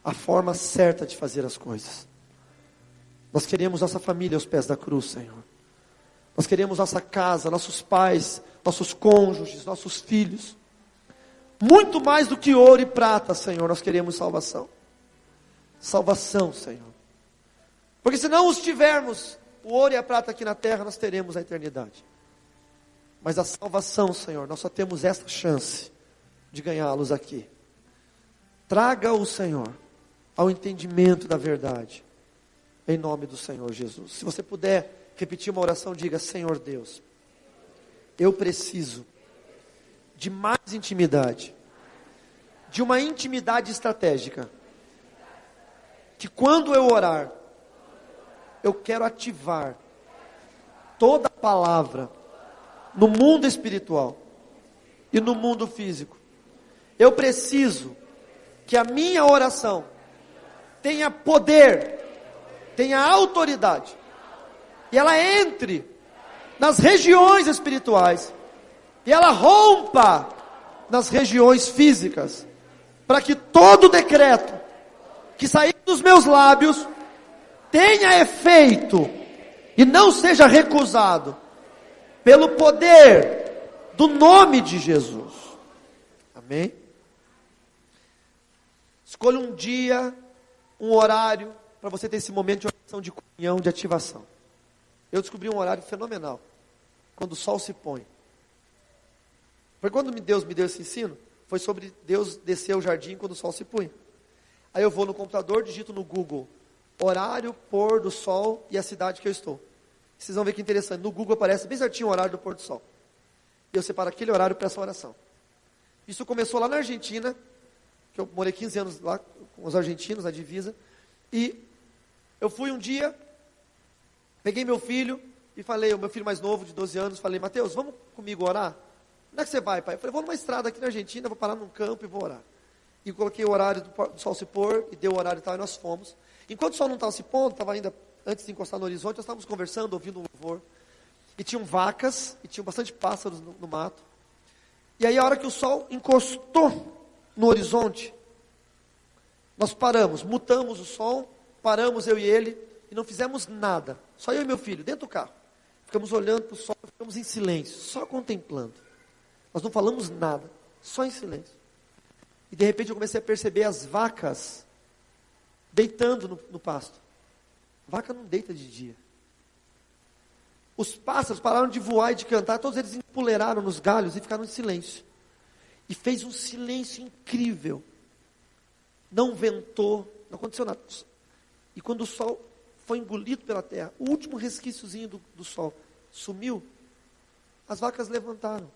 a forma certa de fazer as coisas. Nós queremos nossa família aos pés da cruz, Senhor. Nós queremos nossa casa, nossos pais, nossos cônjuges, nossos filhos. Muito mais do que ouro e prata, Senhor, nós queremos salvação. Salvação, Senhor. Porque se não os tivermos, o ouro e a prata aqui na terra, nós teremos a eternidade. Mas a salvação, Senhor, nós só temos essa chance de ganhá-los aqui. Traga-o, Senhor, ao entendimento da verdade, em nome do Senhor Jesus. Se você puder repetir uma oração, diga: Senhor Deus, eu preciso de mais intimidade, de uma intimidade estratégica, que quando eu orar, eu quero ativar toda a palavra no mundo espiritual e no mundo físico. Eu preciso que a minha oração tenha poder, tenha autoridade, e ela entre nas regiões espirituais, e ela rompa nas regiões físicas, para que todo decreto que sair dos meus lábios tenha efeito e não seja recusado, pelo poder do nome de Jesus. Amém? Escolha um dia, um horário, para você ter esse momento de oração, de comunhão, de ativação. Eu descobri um horário fenomenal, quando o sol se põe. Foi quando Deus me deu esse ensino, foi sobre Deus descer o jardim quando o sol se põe. Aí eu vou no computador, digito no Google, horário, pôr do sol e a cidade que eu estou. Vocês vão ver que interessante, no Google aparece bem certinho o horário do pôr do sol. E eu separo aquele horário para essa oração. Isso começou lá na Argentina, que eu morei 15 anos lá com os argentinos, na divisa. E eu fui um dia, peguei meu filho e falei, o meu filho mais novo, de 12 anos, falei: Mateus, vamos comigo orar? Onde é que você vai, pai? Eu falei: vou numa estrada aqui na Argentina, vou parar num campo e vou orar. E coloquei o horário do sol se pôr, e deu o horário e tal, e nós fomos. Enquanto o sol não estava se pondo, estava ainda antes de encostar no horizonte, nós estávamos conversando, ouvindo um louvor. E tinham vacas, e tinham bastante pássaros no mato. E aí a hora que o sol encostou no horizonte, nós paramos, mutamos o som, paramos eu e ele, e não fizemos nada. Só eu e meu filho, dentro do carro. Ficamos olhando para o sol, ficamos em silêncio, só contemplando. Nós não falamos nada, só em silêncio. E de repente eu comecei a perceber as vacas deitando no pasto. Vaca não deita de dia. Os pássaros pararam de voar e de cantar, todos eles empoleiraram nos galhos e ficaram em silêncio. E fez um silêncio incrível. Não ventou, não aconteceu nada. E quando o sol foi engolido pela terra, o último resquíciozinho do sol sumiu, as vacas levantaram.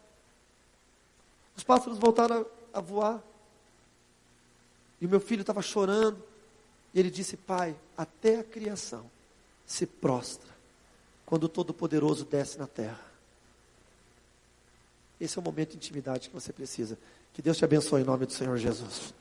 Os pássaros voltaram a voar. E o meu filho estava chorando. E ele disse: pai, até a criação se prostra quando o Todo-Poderoso desce na terra. Esse é o momento de intimidade que você precisa. Que Deus te abençoe em nome do Senhor Jesus.